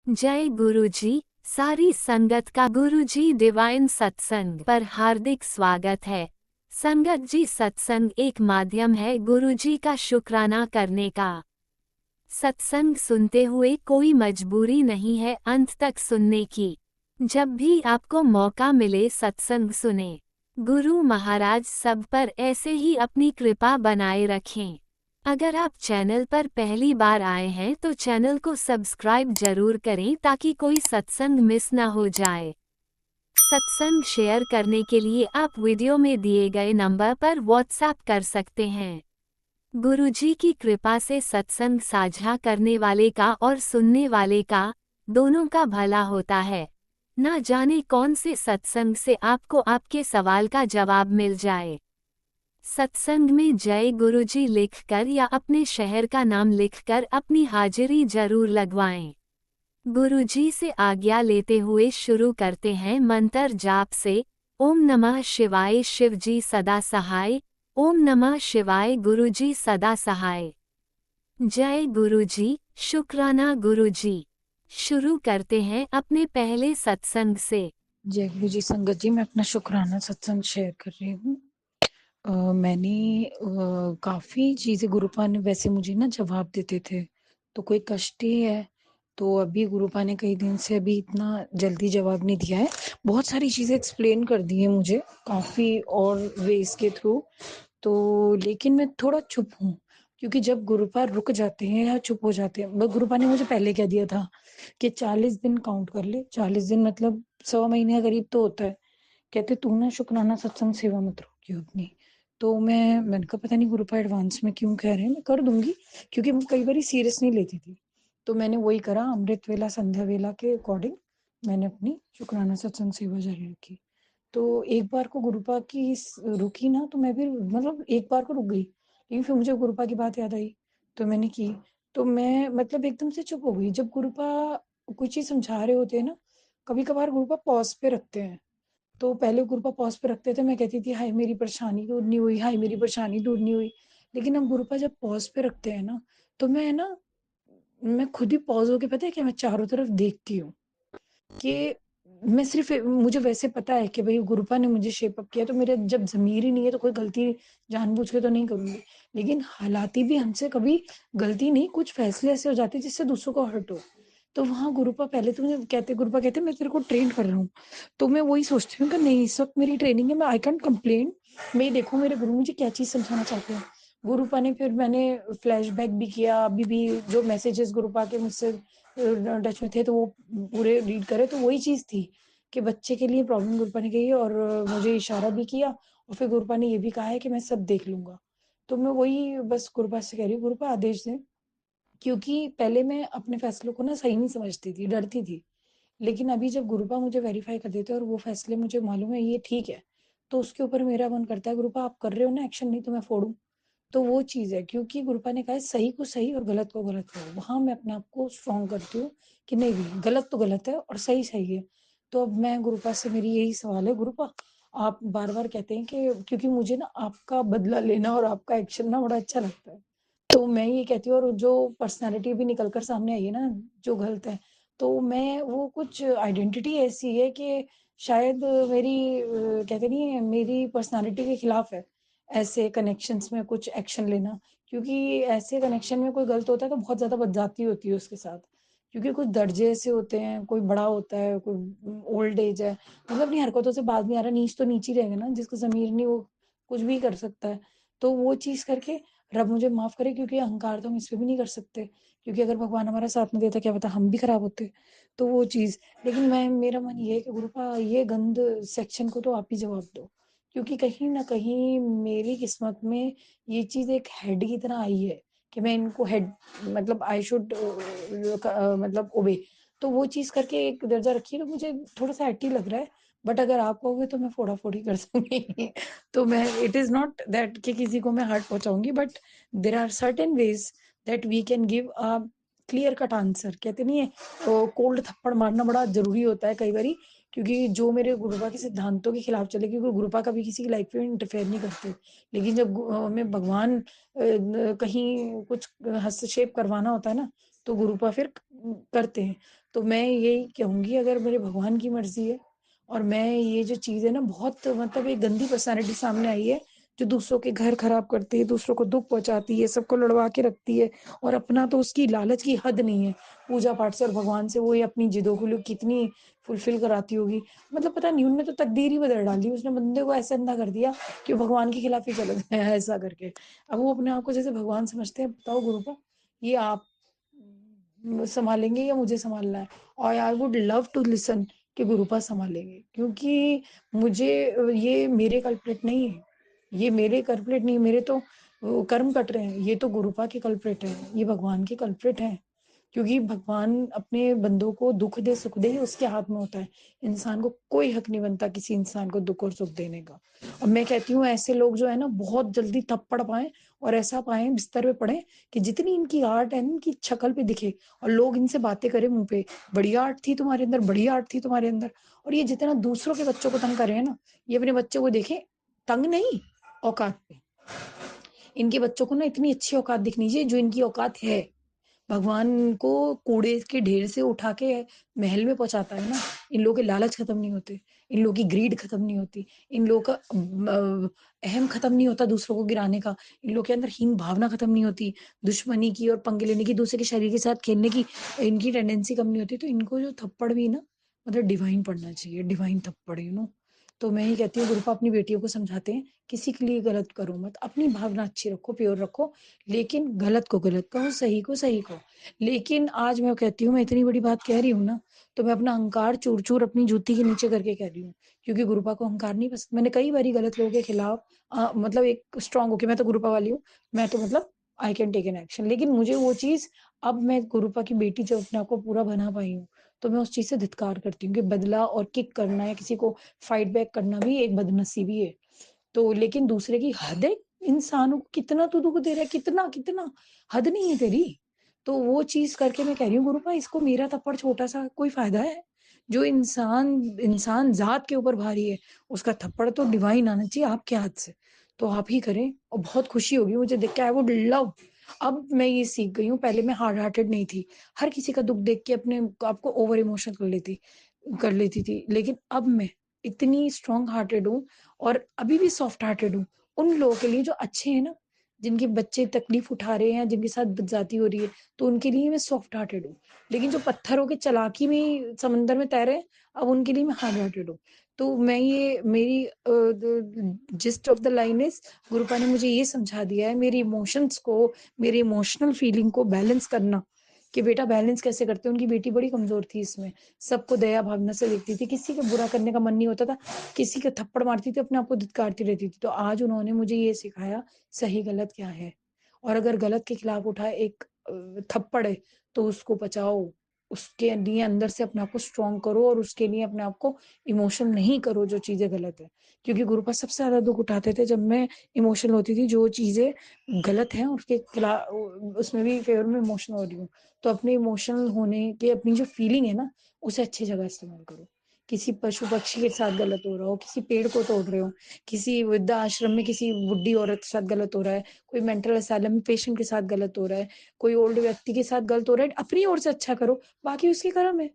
जय गुरुजी। सारी संगत का गुरुजी डिवाइन सत्संग पर हार्दिक स्वागत है। संगत जी, सत्संग एक माध्यम है गुरुजी का शुक्राना करने का। सत्संग सुनते हुए कोई मजबूरी नहीं है अंत तक सुनने की। जब भी आपको मौका मिले सत्संग सुने। गुरु महाराज सब पर ऐसे ही अपनी कृपा बनाए रखें। अगर आप चैनल पर पहली बार आए हैं तो चैनल को सब्सक्राइब जरूर करें ताकि कोई सत्संग मिस ना हो जाए। सत्संग शेयर करने के लिए आप वीडियो में दिए गए नंबर पर व्हाट्सएप कर सकते हैं। गुरुजी की कृपा से सत्संग साझा करने वाले का और सुनने वाले का दोनों का भला होता है। ना जाने कौन से सत्संग से आपको आपके सवाल का जवाब मिल जाए। सत्संग में जय गुरुजी लिखकर या अपने शहर का नाम लिखकर अपनी हाजिरी जरूर लगवाएं। गुरुजी से आज्ञा लेते हुए शुरू करते हैं मंत्र जाप से। ओम नमः शिवाय शिवजी सदा सहाय। ओम नमः शिवाय गुरुजी सदा सहाय। जय गुरुजी, शुक्राना गुरुजी। शुरू करते हैं अपने पहले सत्संग से। जय गुरु जी। संगत जी, मैं अपना शुक्राना सत्संग शेयर कर रही हूँ। मैंने काफ़ी चीज़ें गुरुपा ने वैसे मुझे ना जवाब देते थे, तो कोई कष्ट ही है। तो अभी गुरुपा ने कई दिन से अभी इतना जल्दी जवाब नहीं दिया है। बहुत सारी चीज़ें एक्सप्लेन कर दी हैं मुझे काफ़ी और वेज़ के थ्रू। तो लेकिन मैं थोड़ा चुप हूँ, क्योंकि जब गुरुपा रुक जाते हैं या चुप हो जाते हैं, गुरुपा ने मुझे पहले कह दिया था कि 40 दिन काउंट कर ले। 40 दिन मतलब सवा महीने के करीब तो होता है। कहते तू ना शुक्राना सत्संग सेवा मत रोकियो अपनी। तो मैंने कहा पता नहीं गुरुपा एडवांस में क्यों कह रहे हैं, मैं कर दूंगी, क्योंकि मैं कई बार सीरियस नहीं लेती थी। तो मैंने वही करा, अमृत वेला संध्या वेला के अकॉर्डिंग मैंने अपनी शुक्राना सत्संग सेवा जारी रखी। तो एक बार को गुरुपा की रुकी ना, तो मैं भी मतलब एक बार को रुक गई, लेकिन फिर मुझे गुरुपा की बात याद आई तो मैंने की। तो मैं मतलब एकदम से चुप हो गई जब गुरुपा कोई चीज समझा रहे होते हैं ना। कभी कभार गुरुपा पॉज पे रखते हैं, तो पहले गुरुपा पॉज पे रखते थे, मैं कहती थी हाय मेरी परेशानी दूर नहीं हुई, हाय मेरी परेशानी दूर नहीं हुई। लेकिन अब गुरुपा जब पॉज पे रखते हैं ना, तो मैं खुद ही पॉज होके, पता है क्या, मैं चारों तरफ देखती हूँ कि मैं सिर्फ मुझे वैसे पता है कि भाई गुरुपा ने मुझे शेप अप किया, तो मेरे जब ज़मीर ही नहीं है तो कोई गलती जानबूझ के तो नहीं करूँगी। लेकिन हालाती भी हमसे कभी गलती नहीं, कुछ फैसले ऐसे हो जाते हैं जिससे दूसरों को हर्ट हो। तो वहाँ गुरुपा पहले तो मुझे कहते, गुरुपा कहते मैं तेरे को ट्रेन कर रहा हूँ। तो मैं वही सोचती हूँ कि नहीं, इस वक़्त मेरी ट्रेनिंग है, मैं आई कांट कंप्लेन। मैं ये देखूँ मेरे गुरु मुझे क्या चीज़ समझाना चाहते हैं। गुरुपा ने फिर मैंने फ्लैशबैक भी किया, अभी भी जो मैसेजेस गुरुपा के मुझसे टच में थे तो वो पूरे रीड करे, तो वही चीज़ थी कि बच्चे के लिए प्रॉब्लम गुरुपा ने कही है, और मुझे इशारा भी किया, और फिर गुरुपा ने ये भी कहा है कि मैं सब देख लूँगा। तो मैं वही बस गुरुपा से कह रही हूँ, गुरुपा आदेश दें, क्योंकि पहले मैं अपने फैसलों को ना सही नहीं समझती थी, डरती थी। लेकिन अभी जब गुरुपा मुझे वेरीफ़ाई कर देते हैं और वो फैसले मुझे मालूम है ये ठीक है, तो उसके ऊपर मेरा मन करता है गुरुपा आप कर रहे हो ना एक्शन, नहीं तो मैं फोड़ूँ। तो वो चीज़ है, क्योंकि गुरुपा ने कहा है सही को सही और गलत को गलत करो। वहाँ मैं अपने आप को स्ट्रॉन्ग करती हूँ कि नहीं भई, गलत तो गलत है और सही सही है। तो अब मैं गुरुपा से मेरी यही सवाल है, गुरुपा आप बार-बार कहते हैं कि, क्योंकि मुझे ना आपका बदला लेना और आपका एक्शन ना बड़ा अच्छा लगता है। तो मैं ये कहती हूँ, और जो पर्सनैलिटी भी निकल कर सामने आई है ना, जो गलत है, तो मैं वो कुछ आइडेंटिटी ऐसी है कि शायद मेरी कहते नहीं है, मेरी पर्सनैलिटी के खिलाफ है, ऐसे कनेक्शंस में कुछ एक्शन लेना। क्योंकि ऐसे कनेक्शन में कोई गलत होता है तो बहुत ज़्यादा बदज़ाती होती है उसके साथ। क्योंकि कुछ दर्जे ऐसे होते हैं, कोई बड़ा होता है, कोई ओल्ड एज है, मतलब अपनी हरकतों से बाज नहीं आ रहा, नीच तो नीच ही रहेगा ना, जिसको ज़मीर नहीं वो कुछ भी कर सकता है। तो वो चीज़ करके रब मुझे माफ़ करे, क्योंकि अहंकार तो हम इस पे भी नहीं कर सकते, क्योंकि अगर भगवान हमारा साथ नहीं देता क्या पता हम भी खराब होते। तो वो चीज़, लेकिन मैं मेरा मन ये है कि गुरुपा ये गंद सेक्शन को तो आप ही जवाब दो, क्योंकि कहीं न कहीं मेरी किस्मत में ये चीज़ एक हेड की तरह आई है कि मैं इनको हेड मतलब आई शुड मतलब ओबे। तो वो चीज़ करके एक दर्जा रखिए, तो मुझे थोड़ा-सा एटी लग रहा है। बट अगर आप कहोगे तो मैं फ़ोड़ा-फ़ोड़ी कर दूँगी। तो मैं इट इज़ नॉट दैट कि किसी को मैं हर्ट पहुँचाऊँगी, but there are certain ways that we can give a clear cut answer. कहते नहीं है कोल्ड थप्पड़ मारना बड़ा ज़रूरी होता है कई बारी, क्योंकि जो मेरे गुरुपा के सिद्धांतों के खिलाफ चले, क्योंकि गुरुपा कभी किसी की लाइफ में इंटरफेयर नहीं करते। लेकिन जब हमें भगवान कहीं कुछ हस्तक्षेप करवाना होता है ना, तो गुरुपा फिर करते हैं। तो मैं यही कहूँगी, अगर मेरे भगवान की मर्ज़ी है और मैं ये जो चीज़ है ना, बहुत मतलब एक गंदी पर्सनैलिटी सामने आई है, जो दूसरों के घर खराब करती है, दूसरों को दुःख पहुँचाती है, सबको लड़वा के रखती है और अपना तो उसकी लालच की हद नहीं है। पूजा-पाठ से और भगवान से वो ये अपनी जिदों को लोग कितनी फुलफ़िल कराती होगी। मतलब पता नहीं, उनने तो तकदीर ही बदल डाली, उसने बंदे को ऐसे अंधा कर दिया कि वो भगवान के खिलाफ ही चले गए ऐसा करके। अब वो अपने आप को जैसे भगवान समझते हैं, बताओ गुरु ये आप सँभालेंगे या मुझे सँभालना है? और I would love to listen कि गुरुपा सँभालेंगे, क्योंकि मुझे ये मेरे कल्प्रिट नहीं है, ये मेरे कल्प्रिट नहीं, मेरे तो कर्म कट रहे हैं, ये तो गुरुपा के कल्प्रिट हैं, ये भगवान के कल्प्रिट हैं। क्योंकि भगवान अपने बंदों को दुःख दे, सुख दे, ये उसके हाथ में होता है। इंसान को कोई हक नहीं बनता किसी इंसान को दुःख और सुख देने का। और मैं कहती हूँ ऐसे लोग जो है ना, बहुत जल्दी थप्पड़ पाएँ और ऐसा पाएँ, बिस्तर पे पड़ें कि जितनी इनकी आर्ट है ना, इनकी शक्ल पे दिखे और लोग इनसे बातें करें मुँह पे, बढ़िया आर्ट थी तुम्हारे अंदर, बढ़िया आर्ट थी तुम्हारे अंदर। और ये जितना दूसरों के बच्चों को तंग कर रहे हैं ना, ये अपने बच्चों को देखें, तंग नहीं, औकात पे। इनके बच्चों को ना इतनी अच्छी औकात दिखनी चाहिए जो इनकी औकात है। भगवान को कूड़े के ढेर से उठा के महल में पहुँचाता है ना, इन लोगों के लालच खत्म नहीं होते, इन लोगों की ग्रीड खत्म नहीं होती, इन लोगों का अहम खत्म नहीं होता दूसरों को गिराने का, इन लोगों के अंदर हीन भावना खत्म नहीं होती, दुश्मनी की और पंगे लेने की, दूसरे के शरीर के साथ खेलने की इनकी टेंडेंसी कम नहीं होती। तो इनको जो थप्पड़ भी ना, मतलब डिवाइन पड़ना चाहिए, डिवाइन थप्पड़, तो मैं ये कहती हूँ गुरुपा अपनी बेटियों को समझाते हैं, किसी के लिए गलत करो मत, अपनी भावना अच्छी रखो, प्योर रखो, लेकिन गलत को गलत कहो, सही को सही कहो। लेकिन आज मैं कहती हूँ, मैं इतनी बड़ी बात कह रही हूँ ना, तो मैं अपना अहंकार चूर-चूर अपनी जूती के नीचे करके कह रही हूँ, क्योंकि गुरुपा को अहंकार नहीं पसंद। मैंने कई बारी गलत लोगों के खिलाफ मतलब एक स्ट्रॉन्ग होके, मैं तो गुरुपा वाली हूँ, मैं तो मतलब I can take an action, लेकिन मुझे वो चीज़, अब मैं गुरुपा की बेटी जब अपने आप को पूरा बना पाई हूँ, तो मैं उस चीज़ से धिक्कार करती हूँ कि बदला और किक करना या किसी को फाइट बैक करना भी एक बदनसीबी है। तो लेकिन दूसरे की हद है, इंसानों को कितना तू दुःख दे रहा है, कितना, कितना? हद नहीं है तेरी? तो वो चीज़ करके मैं कह रही हूँ गुरुपा, इसको मेरा थप्पड़ छोटा-सा कोई फ़ायदा है? जो इंसान इंसान ज़ात के ऊपर भारी है, उसका थप्पड़ तो डिवाइन आना चाहिए आपके हाथ से। तो आप ही करें और बहुत खुशी होगी मुझे देख के, आई वुड लव। अब मैं ये सीख गई हूँ, पहले मैं हार्ड हार्टेड नहीं थी। हर किसी का दुःख देख के अपने आप को ओवर इमोशनल कर लेती थी। लेकिन अब मैं इतनी स्ट्रॉन्ग हार्टेड हूँ और अभी भी सॉफ्ट हार्टेड हूँ। उन लोगों के लिए जो अच्छे हैं ना, जिनके बच्चे तकलीफ उठा रहे हैं, जिनके साथ बदज़ाती हो रही है, तो उनके लिए मैं सॉफ्ट हार्टेड हूँ। लेकिन जो पत्थरों के चालाकी में समंदर में तैर रहे हैं, अब उनके लिए मैं हार्ड हार्टेड हूँ। तो मैं ये मेरी the gist of the line is, Gurupa ने मुझे ये समझा दिया है, मेरी इमोशंस को, मेरी इमोशनल फीलिंग को बैलेंस करना, कि बेटा बैलेंस कैसे करते हैं। उनकी बेटी बड़ी कमज़ोर थी इसमें, सबको दया भावना से देखती थी, किसी का बुरा करने का मन नहीं होता था, किसी को थप्पड़ मारती थी, अपने आप को धिक्कारती रहती थी। तो आज उन्होंने मुझे ये सिखाया, सही गलत क्या है, और अगर गलत के खिलाफ उठा एक थप्पड़ है, तो उसको बचाओ, उसके लिए अंदर से अपने आप को स्ट्रॉन्ग करो और उसके लिए अपने आप को इमोशनल नहीं करो जो चीज़ें गलत है। क्योंकि गुरुपाद सबसे ज़्यादा दुःख उठाते थे जब मैं इमोशनल होती थी, जो चीज़ें गलत हैं उसके उसमें भी फ़ेवर में इमोशनल हो रही हूँ। तो अपने इमोशनल होने के, अपनी जो फीलिंग है ना, उसे अच्छी जगह इस्तेमाल करो। किसी पशु-पक्षी के साथ गलत हो रहा हो, किसी पेड़ को तोड़ रहे हो, किसी वृद्धाश्रम में किसी बुड्ढी औरत के साथ गलत हो रहा है, कोई मेंटल असाइलम में पेशेंट के साथ गलत हो रहा है, कोई ओल्ड व्यक्ति के साथ गलत हो रहा है, अपनी ओर से अच्छा करो, बाकी उसके कर्म है।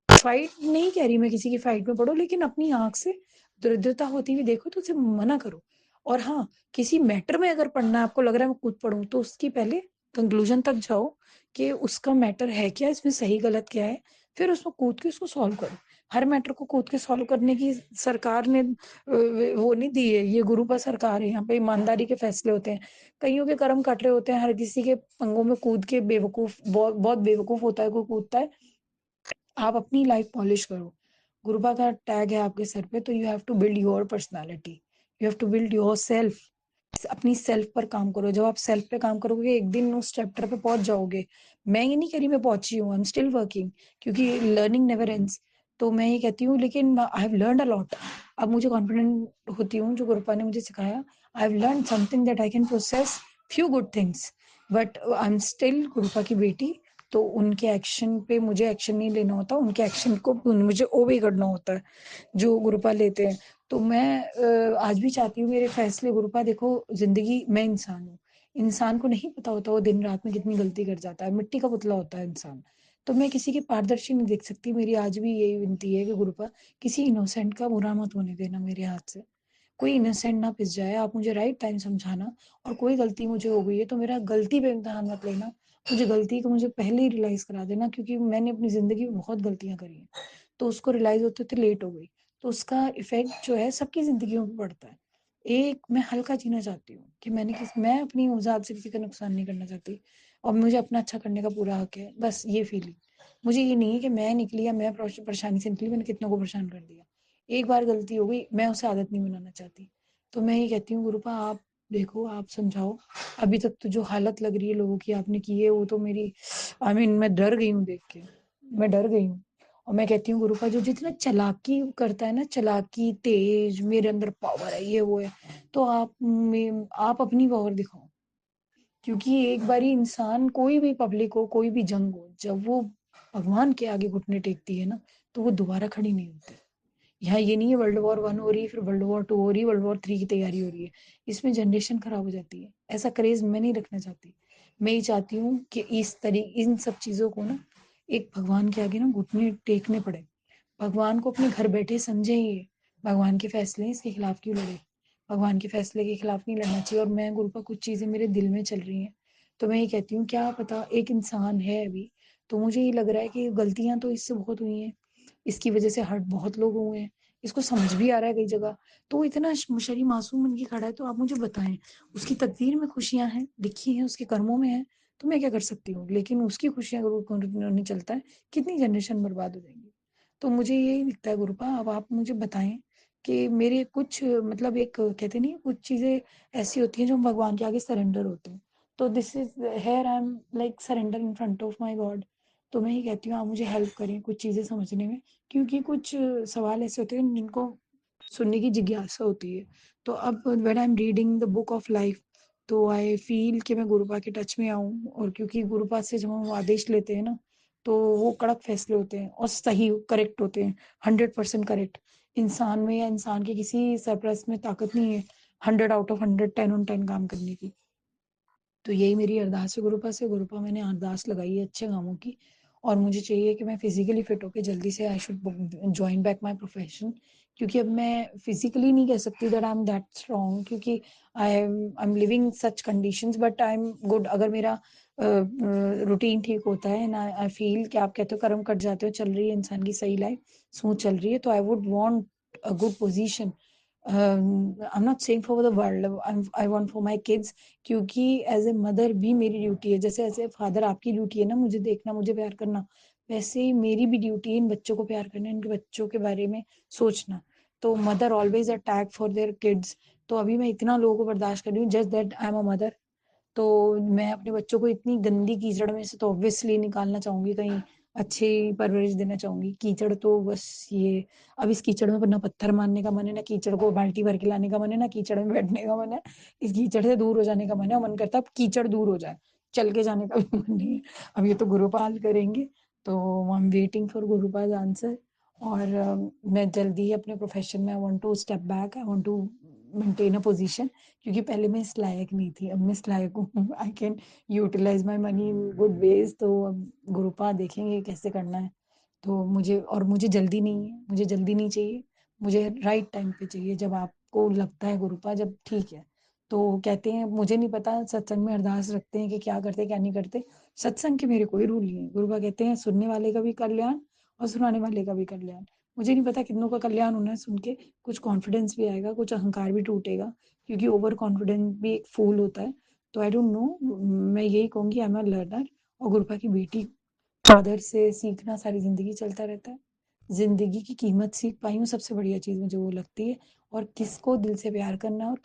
फाइट नहीं कह रही मैं किसी की फाइट में पड़ो, लेकिन अपनी आँख से दरिद्रता होती हुई देखो तो उसे मना करो। और हाँ, किसी मैटर में अगर पढ़ना है, आपको लग रहा है मैं कूद पड़ूँ, तो उसकी पहले कंक्लूज़न तक जाओ कि उसका मैटर है क्या, इसमें सही गलत क्या है, फिर उसमें कूद के उसको सॉल्व करो। हर मैटर को कूद के सॉल्व करने की सरकार ने वो नहीं दी है, ये गुरुपा सरकार है, यहाँ पे ईमानदारी के फैसले होते हैं। कइयों के कर्म कट रहे होते हैं, हर किसी के पंगों में कूद के बेवकूफ़, बहुत बेवकूफ़ होता है कोई कूदता है। आप अपनी लाइफ पॉलिश करो। गुरुबा का टैग है आपके सर पे, तो you have to build your personality, you have to build yourself. अपनी सेल्फ पर काम करो। जब आप सेल्फ पे काम करोगे, एक दिन उस चैप्टर पे पहुँच जाओगे। मैं ये नहीं कह रही मैं पहुँची हूँ, आई एम स्टिल वर्किंग, क्योंकि लर्निंग नेवर एंड्स। तो मैं ये कहती हूँ, लेकिन आई हैव लर्न्ड अ लॉट। अब मुझे कॉन्फिडेंट होती हूँ, जो गुरुपा ने मुझे सिखाया। I have learned something that I can process few good things, but I am still Gurupa की बेटी। तो उनके एक्शन पे मुझे एक्शन नहीं लेना होता, उनके एक्शन को मुझे ओबे करना होता है, जो गुरुपा लेते हैं। तो मैं आज भी चाहती हूँ मेरे फैसले, गुरुपा देखो, ज़िंदगी, मैं इंसान हूँ। इंसान को नहीं पता होता वो दिन रात में कितनी गलती कर जाता है, मिट्टी का पुतला होता है इंसान। तो मैं किसी की पारदर्शी नहीं देख सकती। मेरी आज भी यही विनती है कि गुरुपा किसी इनोसेंट का बुरा मत होने देना मेरे हाथ से। कोई इनोसेंट ना पिस जाए, आप मुझे राइट टाइम समझाना। और कोई गलती मुझे हो गई है तो मेरा गलती पे इम्तिहान मत लेना। मुझे गलती को मुझे पहले ही रियलाइज़ करा देना, क्योंकि मैंने अपनी ज़िंदगी में बहुत गलतियाँ करी हैं। तो उसको रियलाइज़ होते-होते लेट हो गई। तो उसका इफ़ेक्ट जो है सबकी ज़िंदगियों पे पड़ता है। एक मैं हल्का जीना चाहती हूँ कि मैं अपनी औज़ात से किसी का नुकसान नहीं करना चाहती और मुझे अपना अच्छा करने का पूरा हक है। बस ये फीलिंग। मुझे ये नहीं है कि मैं निकली या मैं परेशानी से निकली, मैंने कितनों को परेशान कर दिया। एक बार गलती हो गई, मैं उसे आदत नहीं बनाना चाहती। तो मैं ये कहती हूँ गुरुपा आप देखो, आप समझाओ। अभी तक तो जो हालत लग रही है लोगों की आपने की है वो तो मेरी मैं डर गई हूँ देख के। मैं डर गई हूँ। और मैं कहती हूँ गुरुपा जो जितना चालाकी करता है ना, चालाकी, तेज, मेरे अंदर पावर है, ये वो है, तो आप अपनी पावर दिखाओ। क्योंकि एक बारी इंसान कोई भी पब्लिक हो, कोई भी जंग हो, जब वो भगवान के आगे घुटने टेकती है ना, तो वो दोबारा खड़ी नहीं होती। यहाँ ये नहीं है वर्ल्ड वॉर 1 हो रही है, फिर वर्ल्ड वॉर 2 हो रही है, वर्ल्ड वॉर 3 की तैयारी हो रही है। इसमें जनरेशन खराब हो जाती है। ऐसा क्रेज़ मैं नहीं रखना चाहती। मैं ये चाहती हूँ कि इन सब चीज़ों को ना एक भगवान के आगे ना घुटने टेकने पड़े। भगवान को अपने घर बैठे समझे ये। भगवान के फैसले हैं, इसके खिलाफ क्यों लड़े? भगवान के फैसले के खिलाफ नहीं लड़ना चाहिए। और मैं गुरु कुछ चीज़ें मेरे दिल में चल रही हैं। तो मैं ये कहती हूँ क्या पता एक इंसान है अभी, तो मुझे ये लग रहा है कि गलतियाँ तो इससे बहुत हुई हैं। इसकी वजह से हर्ट बहुत लोग हुए हैं। इसको समझ भी आ रहा है कई जगह। तो वो इतना शरीर मासूम बन के खड़ा है, तो आप मुझे बताएँ, उसकी तकदीर में खुशियाँ हैं, लिखी हैं, उसके कर्मों में हैं, तो मैं क्या कर सकती हूँ? लेकिन उसकी खुशियाँ अगर वो नहीं चलता है, कितनी जनरेशन बर्बाद हो जाएँगी। तो मुझे यही दिखता है गुरुपा, अब आप मुझे बताएँ कि मेरे कुछ मतलब एक कहते नहीं है, कुछ चीज़ें ऐसी होती हैं जो हम भगवान के आगे सरेंडर होते हैं। तो this is here I am like surrender in front of my God. तो मैं ये कहती हूँ आप मुझे हेल्प करें कुछ चीज़ें समझने में, क्योंकि कुछ सवाल ऐसे होते हैं जिनको सुनने की जिज्ञासा होती है। तो अब when I am reading the book of life, तो आई फ़ील कि मैं गुरुपा के टच में आऊँ। और क्योंकि गुरुपा से जब हम आदेश लेते हैं ना, तो वो कड़क फैसले होते हैं और सही करेक्ट होते हैं, 100% करेक्ट। इंसान में या इंसान के किसी सरप्लस में ताकत नहीं है 100 आउट ऑफ 100 10 ऑन 10 काम करने की। तो यही मेरी अरदास है गुरुपा से। गुरुपा मैंने अरदास लगाई है अच्छे कामों की, और मुझे चाहिए कि मैं फिज़िकली फिट होके जल्दी से I should join back my profession. क्योंकि अब मैं फिज़िकली नहीं कह सकती that I am that strong, क्योंकि I am living such conditions, but I am good. अगर मेरा रूटीन ठीक होता है ना, आई फ़ील कि आप कहते हो कर्म कट जाते हो, चल रही है इंसान की सही लाइफ़, स्मूथ चल रही है, तो I would want a good position. I am not saying for the world, I want for my kids. क्योंकि एज़ ए मदर भी मेरी ड्यूटी है, जैसे एज़ ए फादर आपकी ड्यूटी है ना मुझे देखना, मुझे प्यार करना, वैसे ही मेरी भी ड्यूटी है इन बच्चों को प्यार करना, इनके बच्चों के बारे में सोचना। तो mother always a tag for their kids. तो अभी मैं इतना लोगों को बर्दाश्त कर रही हूँ just that I am a mother. तो मैं अपने बच्चों को इतनी गंदी कीचड़ में से तो ऑब्वियसली निकालना चाहूँगी, कहीं अच्छी परवरिश देना चाहूँगी। कीचड़ तो बस ये, अब इस कीचड़ में ना पत्थर मारने का मन है, ना कीचड़ को बाल्टी भर के लाने का मन है, ना कीचड़ में बैठने का मन है। इस कीचड़ से दूर हो जाने का मन है, और मन करता है अब कीचड़ दूर हो जाए, चल के जाने का भी मन नहीं है। अब ये तो गुरुपाल करेंगे, तो I am waiting for Gurupal answer. और मैं जल्दी ही अपने प्रोफ़ेशन में I want to step back, I want to maintain a position. क्योंकि पहले मैं इस लायक नहीं थी, अब मैं इस लायक हूँ। I can utilise my money in good ways. तो अब गुरुपा देखेंगे कैसे करना है। तो मुझे जल्दी नहीं है, मुझे जल्दी नहीं चाहिए, मुझे राइट टाइम पे चाहिए, जब आपको लगता है गुरुपा जब ठीक है। तो कहते हैं, मुझे नहीं पता सत्संग में अरदास रखते हैं कि क्या करते हैं, क्या नहीं करते। सत्संग के मेरे कोई रूल नहीं है। गुरुपा कहते हैं सुनने वाले का भी कल्याण और सुनाने वाले का भी कल्याण। मुझे नहीं पता कितनों का कल्याण होना है सुन के, कुछ कॉन्फिडेंस भी आएगा, कुछ अहंकार भी टूटेगा, क्योंकि ओवर कॉन्फिडेंस भी एक फूल होता है। तो आई डोंट नो, मैं यही कहूँगी आई एम अ लर्नर और गुरुपा की बेटी। फादर से सीखना सारी ज़िंदगी चलता रहता है। ज़िंदगी की कीमत सीख पाई हूँ, सबसे बढ़िया चीज़ मुझे वो लगती है। और किसको दिल से प्यार करना है और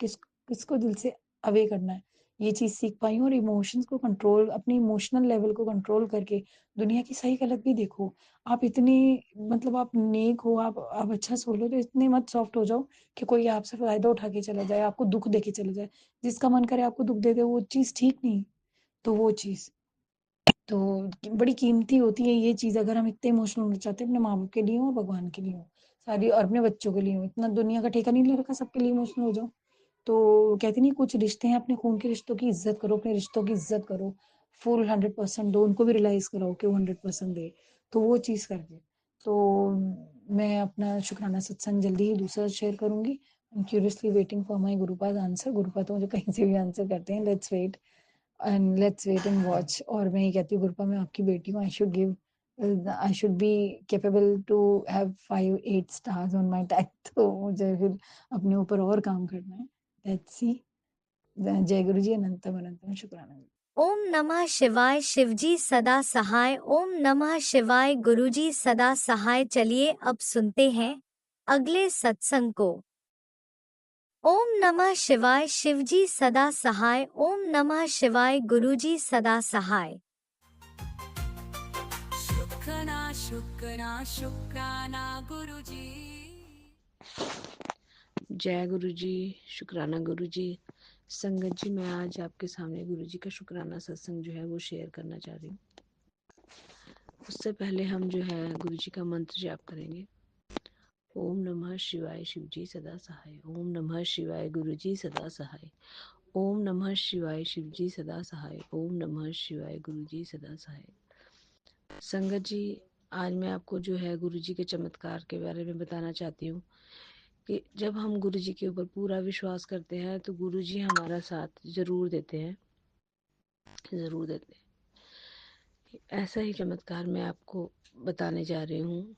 किसको दिल से अवे करना है, ये चीज़ सीख पाई हूँ। और इमोशंस को कंट्रोल, अपनी इमोशनल लेवल को कंट्रोल करके दुनिया की सही गलत भी देखो। आप इतने मतलब आप नेक हो, आप अच्छा सोचो, तो इतने मत सॉफ्ट हो जाओ कि कोई आपसे फ़ायदा उठा के चला जाए, आपको दुःख दे के चला जाए। जिसका मन करे आपको दुःख दे दे, वो चीज़ ठीक नहीं। तो वो चीज़ तो बड़ी कीमती होती है ये चीज़, अगर हम इतने इमोशनल होना चाहते हैं अपने माँ-बाप के लिए हो और भगवान के लिए हो, सारी और अपने बच्चों के लिए हो। इतना दुनिया का ठेका नहीं ले रखा सबके लिए इमोशनल हो जाओ। तो कहते नहीं कुछ रिश्ते हैं, अपने खून के रिश्तों की इज़्ज़त करो, अपने रिश्तों की इज़्ज़त करो। फुल 100% दो, उनको भी रियलाइज़ कराओ कि वो 100% दे, तो वो चीज़ कर दे। तो मैं अपना शुक्राना सत्संग जल्दी ही दूसरा शेयर करूँगी। I am curiously waiting for my Gurupad answer. Gurupa तो मुझे कहीं से भी आंसर करते हैं, लेट्स वेट एंड वॉच। और मैं ये कहती हूँ गुरुपा मैं आपकी बेटी हूँ, I should be capable to have 5-8 stars on my tag तो मुझे फिर अपने ऊपर और काम करना है। Let's see. जय गुरु जी, अनंतम अनंतम शुक्राना। ओम नमः शिवाय। शिवजी सदा सहाय। ओम नमः शिवाय। गुरुजी सदा सहाय। चलिए अब सुनते हैं अगले सत्संग को। ओम नमः शिवाय। शिवजी सदा सहाय। ओम नमः शिवाय। गुरुजी सदा सहाय। शुक्राना शुक्राना शुक्राना गुरुजी। जय गुरु जी, शुक्राना गुरु जी। संगत जी, मैं आज आपके सामने गुरु जी का शुक्राना सत्संग जो है वो शेयर करना चाह रही हूँ। उससे पहले हम जो है गुरु जी का मंत्र जाप करेंगे। ओम नमः शिवाय शिवजी सदा सहाय। ओम नमः शिवाय गुरु जी सदा सहाय। ओम नमः शिवाय शिवजी सदा सहाय। ओम नमः शिवाय गुरु जी सदा सहाय। संगत जी, आज मैं आपको जो है गुरु जी के चमत्कार के बारे में बताना चाहती हूँ कि जब हम गुरु जी के ऊपर पूरा विश्वास करते हैं तो गुरु जी हमारा साथ जरूर देते हैं, जरूर देते हैं। ऐसा ही चमत्कार मैं आपको बताने जा रही हूँ।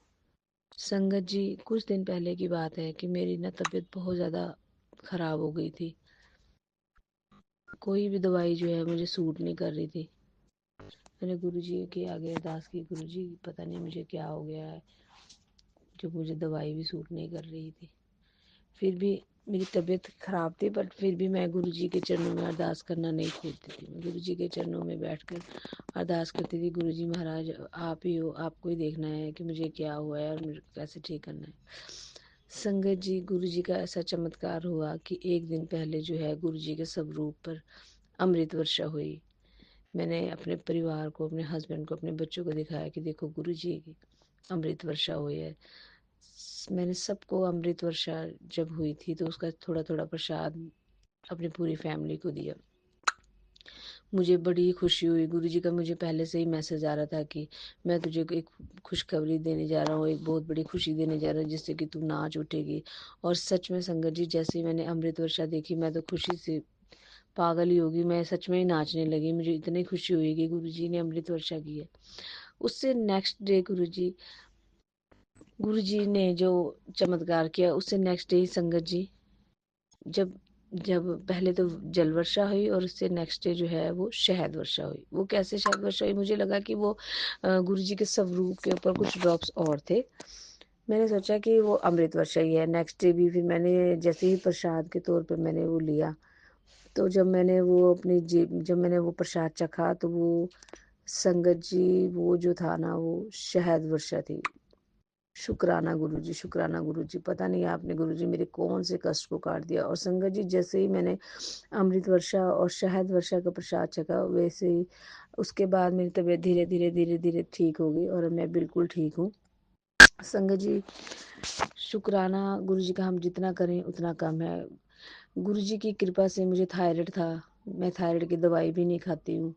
संगत जी, कुछ दिन पहले की बात है कि मेरी ना तबीयत बहुत ज़्यादा ख़राब हो गई थी। कोई भी दवाई जो है मुझे सूट नहीं कर रही थी। मैंने गुरु जी के आगे अरदास की, गुरु जी पता नहीं मुझे क्या हो गया है जो मुझे दवाई भी सूट नहीं कर रही थी। फिर भी मेरी तबीयत ख़राब थी, बट फिर भी मैं गुरु जी के चरणों में अरदास करना नहीं छोड़ती थी। मैं गुरु जी के चरणों में बैठकर अरदास करती थी, गुरु जी महाराज आप ही हो, आपको ही देखना है कि मुझे क्या हुआ है और मुझे कैसे ठीक करना है। संगत जी, गुरु जी का ऐसा चमत्कार हुआ कि एक दिन पहले जो है गुरु जी के स्वरूप पर अमृत वर्षा हुई। मैंने अपने परिवार को, अपने हस्बैंड को, अपने बच्चों को दिखाया कि देखो गुरु जी की अमृत वर्षा हुई है। मैंने सबको अमृत वर्षा जब हुई थी तो उसका थोड़ा थोड़ा प्रसाद अपनी पूरी फैमिली को दिया। मुझे बड़ी खुशी हुई। गुरुजी का मुझे पहले से ही मैसेज आ रहा था कि मैं तुझे एक खुशखबरी देने जा रहा हूँ, एक बहुत बड़ी खुशी देने जा रहा हूँ जिससे कि तू नाच उठेगी। और सच में संगत जी, जैसे ही मैंने अमृत वर्षा देखी मैं तो खुशी से पागल ही होगी। मैं सच में ही नाचने लगी। मुझे इतनी खुशी हुई कि गुरुजी ने अमृत वर्षा की है। उससे नेक्स्ट डे गुरुजी ने जो चमत्कार किया, उससे नेक्स्ट डे संगत जी, जब जब पहले तो जल वर्षा हुई और उससे नेक्स्ट डे जो है वो शहद वर्षा हुई। वो कैसे शहद वर्षा हुई, मुझे लगा कि वो गुरुजी के स्वरूप के ऊपर कुछ ड्रॉप्स और थे। मैंने सोचा कि वो अमृत वर्षा ही है। नेक्स्ट डे भी फिर मैंने जैसे ही प्रसाद के तौर पे मैंने वो लिया, तो जब मैंने वो प्रसाद चखा तो वो संगत जी, वो जो था ना वो शहद वर्षा थी। शुक्राना गुरुजी, शुक्राना गुरुजी। पता नहीं आपने गुरुजी मेरे कौन से कष्ट को काट दिया। और संगत जी, जैसे ही मैंने अमृत वर्षा और शहद वर्षा का प्रसाद चखा, वैसे ही उसके बाद मेरी तबीयत धीरे धीरे धीरे धीरे ठीक हो गई और मैं बिल्कुल ठीक हूँ। संगत जी, शुक्राना गुरुजी का हम जितना करें उतना कम है। गुरुजी की कृपा से मुझे थायराइड था। मैं थायराइड की दवाई भी नहीं खाती हूँ।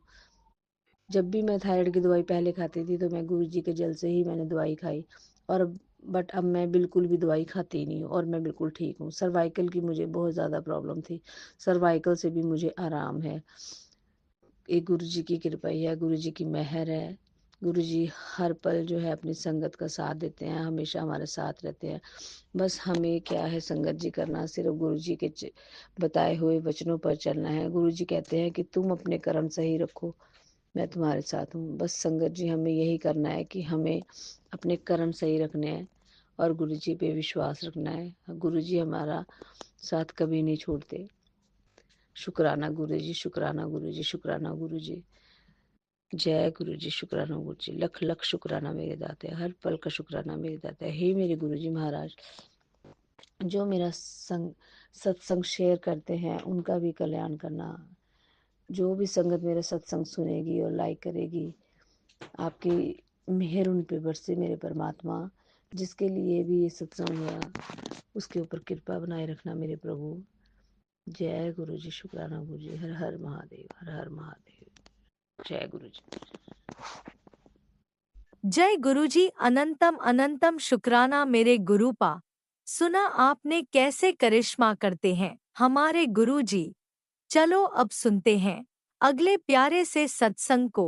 जब भी मैं थायराइड की दवाई पहले खाती थी तो मैं गुरुजी के जल से ही मैंने दवाई खाई। और बट अब मैं बिल्कुल भी दवाई खाती नहीं हूँ और मैं बिल्कुल ठीक हूँ। सर्वाइकल की मुझे बहुत ज़्यादा प्रॉब्लम थी, सर्वाइकल से भी मुझे आराम है। ये गुरुजी की कृपा ही है, गुरुजी की मेहर है। गुरुजी हर पल जो है अपनी संगत का साथ देते हैं, हमेशा हमारे साथ रहते हैं। बस हमें क्या है संगत जी करना, सिर्फ गुरुजी के बताए हुए वचनों पर चलना है। गुरुजी कहते हैं कि तुम अपने कर्म सही रखो, मैं तुम्हारे साथ हूँ। बस संगत जी, हमें यही करना है कि हमें अपने कर्म सही रखने हैं और गुरुजी पे विश्वास रखना है। गुरुजी हमारा साथ कभी नहीं छोड़ते। शुक्राना गुरुजी, शुक्राना गुरुजी, शुक्राना गुरुजी। जय गुरुजी, शुक्राना गुरुजी। लख लख शुक्राना मेरे दाते, हर पल का शुक्राना मेरे दाते। हे मेरे गुरुजी महाराज, जो मेरा सत्संग शेयर करते हैं उनका भी कल्याण करना। जो भी संगत मेरा सत्संग सुनेगी और लाइक करेगी, आपकी मेहर उन पे बरसे मेरे परमात्मा। जिसके लिए भी ये सत्संग हुआ उसके ऊपर कृपा बनाए रखना मेरे प्रभु। जय गुरु जी, शुक्राना गुरु जी। हर हर महादेव, हर हर महादेव। जय गुरु जी। जय गुरुजी, अनंतम अनंतम शुक्राना मेरे गुरुपा। सुना आपने कैसे करिश्मा करते हैं हमारे गुरुजी। चलो अब सुनते हैं अगले प्यारे से सत्संग को।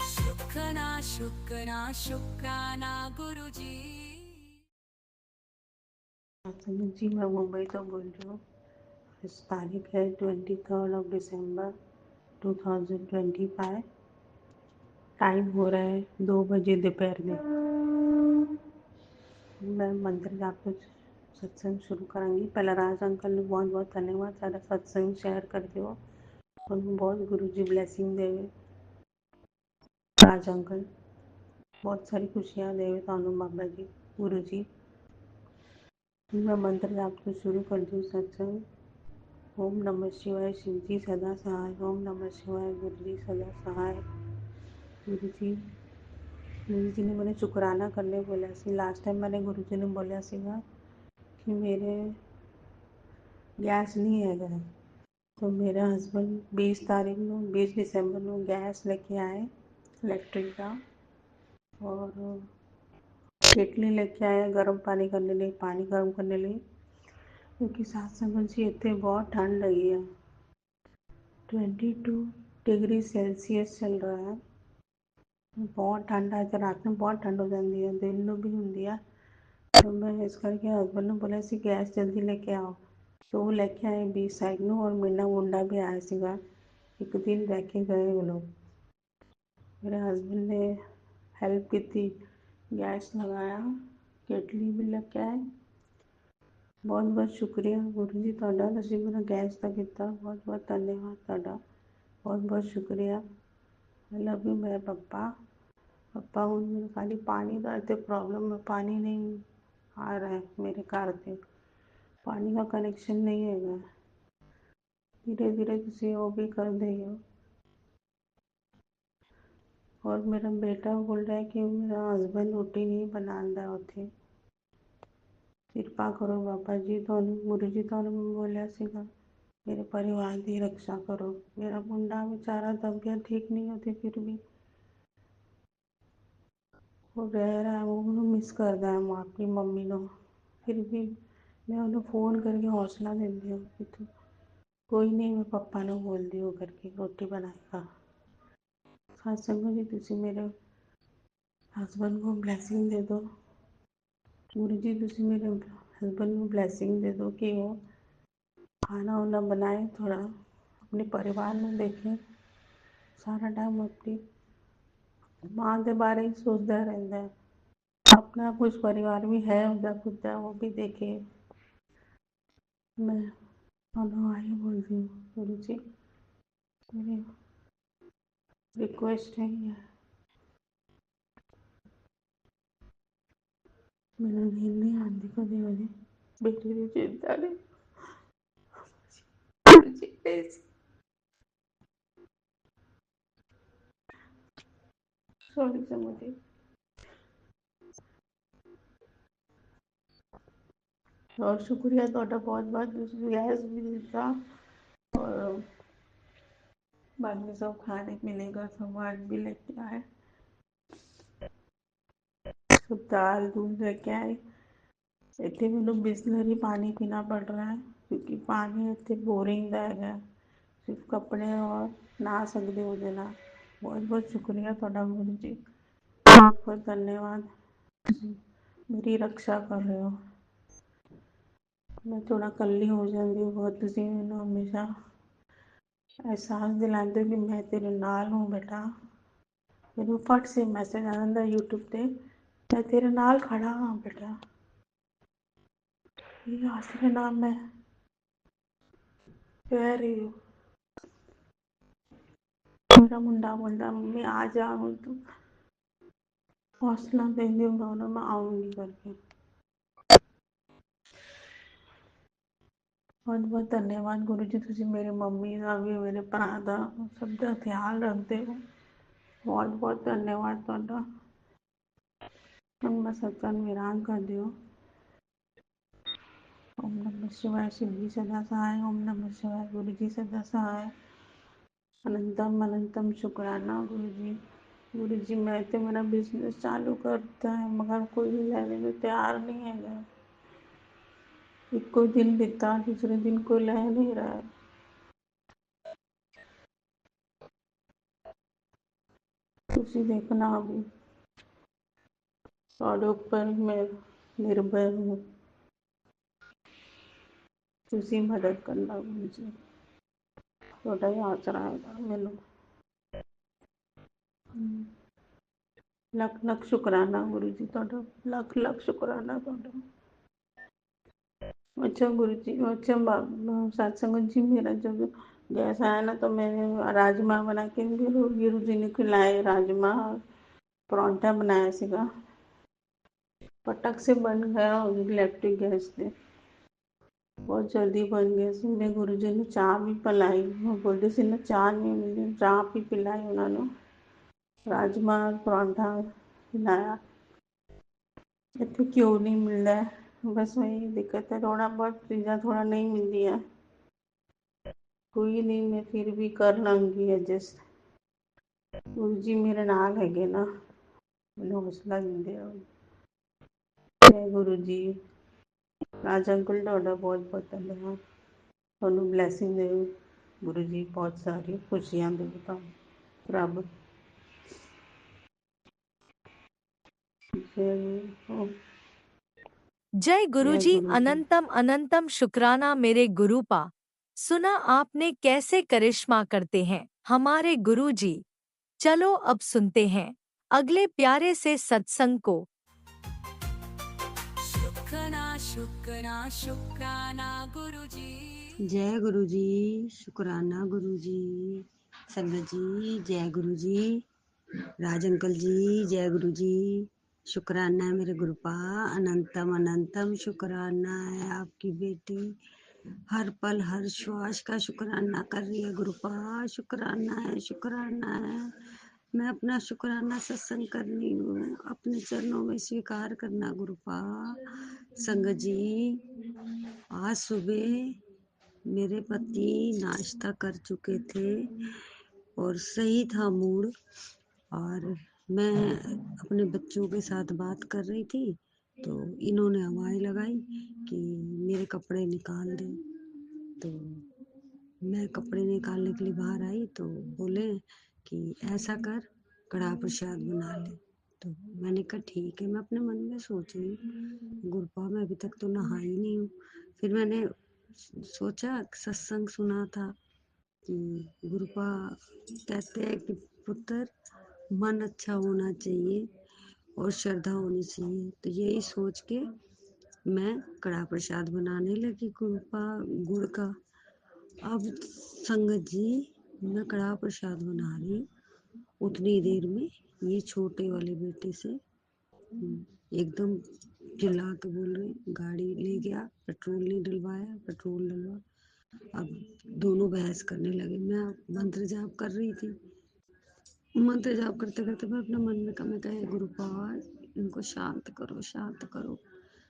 शुक्राना शुक्राना शुक्राना गुरुजी। सत्संग जी, मैं मुंबई से बोल रही हूँ। इस तारीख है 23 दिसंबर 2025। टाइम हो रहा है 2 बजे दोपहर में। मैं मंत्र जाप से सत्संग शुरू करूँगी। पहले राज अंकल ने बहुत बहुत धन्यवाद, सारा सत्संग शेयर करते हो और बहुत गुरु जी ब्लेसिंग देवे। राज अंकल बहुत सारी खुशियाँ देवे थानू बाबा जी गुरु जी। मैं मंत्र जाप से शुरू कर दूँ सत्संग। ओम नमः शिवाय, शिव जी सदा सहाय। ओम नमः शिवाय, गुरु जी सदा सहाय। गुरु जी ने मैंने शुक्राना करने बोला सी। लास्ट टाइम मैंने गुरु जी ने बोलिया सीगा कि मेरे गैस नहीं है घर। तो मेरे हस्बैंड 20 दिसंबर को गैस लेके आए इलेक्ट्रिक का, और केटली लेके आए गर्म पानी करने लिए, पानी गर्म करने लिए। क्योंकि सात संगत जी इतने बहुत ठंड लगी है, 22 डिग्री सेल्सियस चल रहा है। बहुत ठंड है, तो रात में बहुत ठंड हो जाती है, दिन में भी होंगी है। तो मैं इस करके हस्बैंड ने बोला सी गैस जल्दी लेके आओ। तो वो लेके आए 20 साइड में, और मेरा मुंडा भी आया सीगा। एक दिन रह के गए वो लोग। मेरे हस्बैंड ने हेल्प की थी, गैस लगाया, केटली भी लेके आए। बहुत बहुत शुक्रिया गुरु जी ਤੁਹਾਡਾ, ਤੁਸੀਂ मेरा गैस का ਕੀਤਾ। बहुत बहुत धन्यवाद ਤੁਹਾਡਾ, बहुत बहुत शुक्रिया। आई लव यू मेरे पप्पा। पप्पा हूँ मेरे खाली पानी का इतने प्रॉब्लम है, पानी नहीं आ रहा है मेरे घर से, पानी का कनेक्शन नहीं है। धीरे धीरे किसी वो भी कर देगा। और मेरा बेटा बोल रहा है कि मेरा हस्बैंड रोटी नहीं बनाता होते। कृपा करो बाबा जी, थानू गुरु जी थानू बोलिया सीगा मेरे परिवार की रक्षा करो। मेरा मुंडा बेचारा तबीयत ठीक नहीं होती, फिर भी वो रह रहा है, वो मिस करता है माँ अपनी मम्मी को। फिर भी मैं उन्हें फ़ोन करके हौसला देती हूँ कि तू कोई नहीं, मैं पप्पा ने बोल दी हो करके रोटी बनाएगा। सत्संग जी तुसी मेरे हस्बैंड को ब्लैसिंग दे दो। गुरु जी तुसी मेरे हस्बैंड को ब्लैसिंग दे दो कि वो खाना वाना बनाए, थोड़ा अपने परिवार में देखें। सारा टाइम अपनी माँ के बारे में सोचता रहता है, अपना कुछ परिवार भी है उधर खुदा, वो भी देखे। मैं आई बोलती हूँ गुरु जी, मेरी रिक्वेस्ट है ये, मेरा नींद नहीं आती कभी कभी, बेटी की चिंता नहीं। गुरु जी प्लीज, सॉरी समझी। और शुक्रिया ਤੁਹਾਡਾ बहुत बहुत, ਤੁਸੀਂ गैस भी ਦਿੱਤਾ और बाकी सब खाने पीने का सामान भी लेके आए, सब दाल दूध लेके आए। इतने मैंने बिस्लरी पानी पीना पड़ रहा है क्योंकि पानी इतने बोरिंग का है, सिर्फ कपड़े और नहा सकते हो देना। बहुत बहुत शुक्रिया ਤੁਹਾਡਾ गुरु जी, बहुत बहुत धन्यवाद। मेरी रक्षा कर रहे हो। मैं थोड़ा कल्ली हो जाती हूँ बहुत, तुसी मैनू हमेशा एहसास दिलाते कि मैं तेरे नाल हूँ बेटा। मैनू फट से मैसेज आ जाता यूट्यूब पे, मैं तेरे नाल खड़ा हाँ बेटा। ये आसरे नाम मैं कह रही हूँ। मेरा मुंडा बोलता मम्मी आ जा, तो हौसला देती हूँ दोनों, मैं आऊँगी करके। बहुत बहुत धन्यवाद गुरु जी, तुसी मेरी मम्मी का भी मेरे भरा का सब का ख्याल रखते हो। बहुत बहुत धन्यवाद ਤੁਹਾਡਾ। ਹੁਣ मैं सत्संग विराम कर दियो। ओम नमः शिवाय, शिव जी सदा सहाय। ओम नमः शिवाय, गुरु जी सदा सहाय। अनंतम अनंतम शुक्राना गुरु जी मैं तो मेरा बिजनेस चालू करता है मगर कोई लेने में तैयार नहीं है। एक कोई दिन देता दूसरे दिन कोई ले नहीं रहा है। तुसी देखना अभी ਤੁਹਾਡੇ ਉੱਪਰ मैं निर्भर हूँ। तुसी मदद करना गुरु जी ਤੁਹਾਡਾ ਹੀ ਆਸਰਾ ਹੈਗਾ ਮੈਨੂੰ। ਲੱਖ ਲੱਖ ਸ਼ੁਕਰਾਨਾ ਗੁਰੂ जी ਤੁਹਾਡਾ ਲੱਖ ਲੱਖ शुक्राना ਤੁਹਾਡਾ। अच्छा गुरु जी अच्छा सत्संग जी मेरा जब गैस आया ना तो मैंने राजमा बना के गुरु जी ने खिलाए। राजमा परांठा बनाया सीगा पटक से बन गया इलेक्ट्रिक गैस से बहुत जल्दी बन गया ਸੀ। मैं गुरु जी ने चाह भी पिलाई बोलते ਸੀ ना चाह नहीं मिली चाह भी पिलाई उन्होंने राजमा परांठा खिलाया। इतने क्यों नहीं मिल रहा है बस वही दिक्कत है थोड़ा बहुत चीज़ा थोड़ा नहीं मिलती है। कोई नहीं मैं फिर भी कर लांगी एडजस्ट। गुरु जी मेरे नाल हैगे ना मैनू हौसला दिंदे आ। जय गुरु जी। राज अंकल ਤੁਹਾਡਾ बहुत बहुत धन्यवाद ਤੁਹਾਨੂੰ ब्लैसिंग दे गुरु जी बहुत सारी खुशियां दे ਤੁਹਾਨੂੰ रब। जय जय गुरुजी गुरु जी। अनंतम अनंतम शुक्राना मेरे गुरुपा। सुना आपने कैसे करिश्मा करते हैं हमारे गुरुजी। चलो अब सुनते हैं अगले प्यारे से सत्संग को। शुक्राना शुक्राना शुक्राना गुरु जी जय गुरु जी शुक्राना गुरु जी संगत जी जय गुरु जी राज अंकल जी जय गुरु जी शुक्राना है मेरे गुरुपा अनंतम अनंतम शुक्राना है आपकी बेटी हर पल हर श्वास का शुक्राना कर रही है गुरुपा शुक्राना है मैं अपना शुक्राना सत्संग करनी हूँ अपने चरणों में स्वीकार करना गुरुपा संगत जी आज सुबह मेरे पति नाश्ता कर चुके थे और सही था मूड और मैं अपने बच्चों के साथ बात कर रही थी तो इन्होंने आवाज़ लगाई कि मेरे कपड़े निकाल दे। तो मैं कपड़े निकालने के लिए बाहर आई तो बोले कि ऐसा कर कड़ा प्रसाद बना ले। तो मैंने कहा ठीक है। मैं अपने मन में सोच रही गुरुपा मैं अभी तक तो नहाई नहीं हूँ। फिर मैंने सोचा सत्संग सुना था कि गुरुपा कहते हैं कि पुत्र मन अच्छा होना चाहिए और श्रद्धा होनी चाहिए। तो यही सोच के मैं कड़ा प्रसाद बनाने लगी गुरुपा गुड़ का। अब संगत जी मैं कड़ा प्रसाद बना रही उतनी देर में ये छोटे वाले बेटे से एकदम चिल्ला के बोल रहे गाड़ी ले गया पेट्रोल नहीं डलवाया पेट्रोल डलवा। अब दोनों बहस करने लगे। मैं मंत्र जाप कर रही थी। मंत्र जाप करते करते मैं अपने मन में कहे गुरुपाल इनको शांत करो।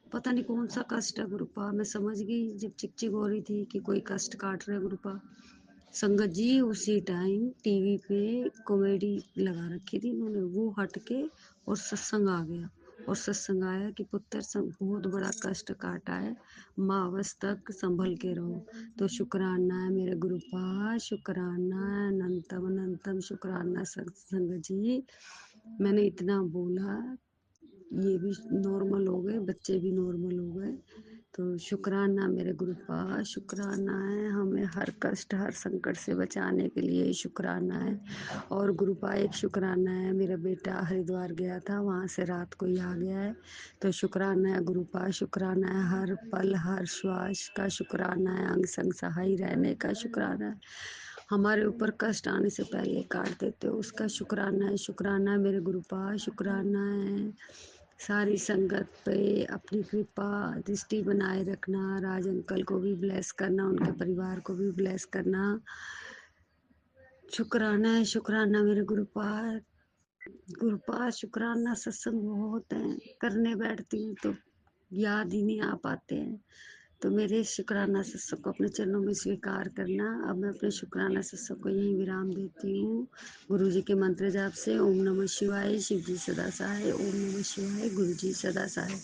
पता नहीं कौन सा कष्ट है गुरुपा। मैं समझ गई जब चिक चिक हो रही थी कि कोई कष्ट काट रहा है गुरुपा। संगत जी उसी टाइम टीवी पे कॉमेडी लगा रखी थी इन्होंने वो हट के और सत्संग आ गया और सत्संग आया कि पुत्र बहुत बड़ा कष्ट काटा है मावस तक संभल के रहो। तो शुक्राना है मेरे गुरुपा शुक्राना है अनंतम अनंतम शुक्राना संगत जी। मैंने इतना बोला ये भी नॉर्मल हो गए बच्चे भी नॉर्मल हो गए। तो शुक्राना मेरे गुरुपा शुक्राना है हमें हर कष्ट हर संकट से बचाने के लिए शुक्राना है। और गुरुपा एक शुक्राना है मेरा बेटा हरिद्वार गया था वहाँ से रात को ही आ गया है। तो शुक्राना है गुरुपा शुक्राना है हर पल हर श्वास का शुक्राना है अंग संग सहाय रहने का शुक्राना है। हमारे ऊपर कष्ट आने से पहले काट देते हो उसका शुक्राना है मेरे गुरुपा शुक्राना है। सारी संगत पे अपनी कृपा दृष्टि बनाए रखना राज अंकल को भी ब्लेस करना उनके परिवार को भी ब्लेस करना। शुक्राना मेरे गुरुपा शुक्राना सत्संग बहुत है करने बैठती हूँ तो याद ही नहीं आ पाते हैं। तो मेरे शुक्राना सत्संग को अपने चरणों में स्वीकार करना। अब मैं अपने शुक्राना सत्संग को यहीं विराम देती हूँ। गुरु जी के मंत्र जाप से ओम नमः शिवाय, शिव जी सदा सहाय, ओम नमः शिवाय, गुरु जी सदा सहाय।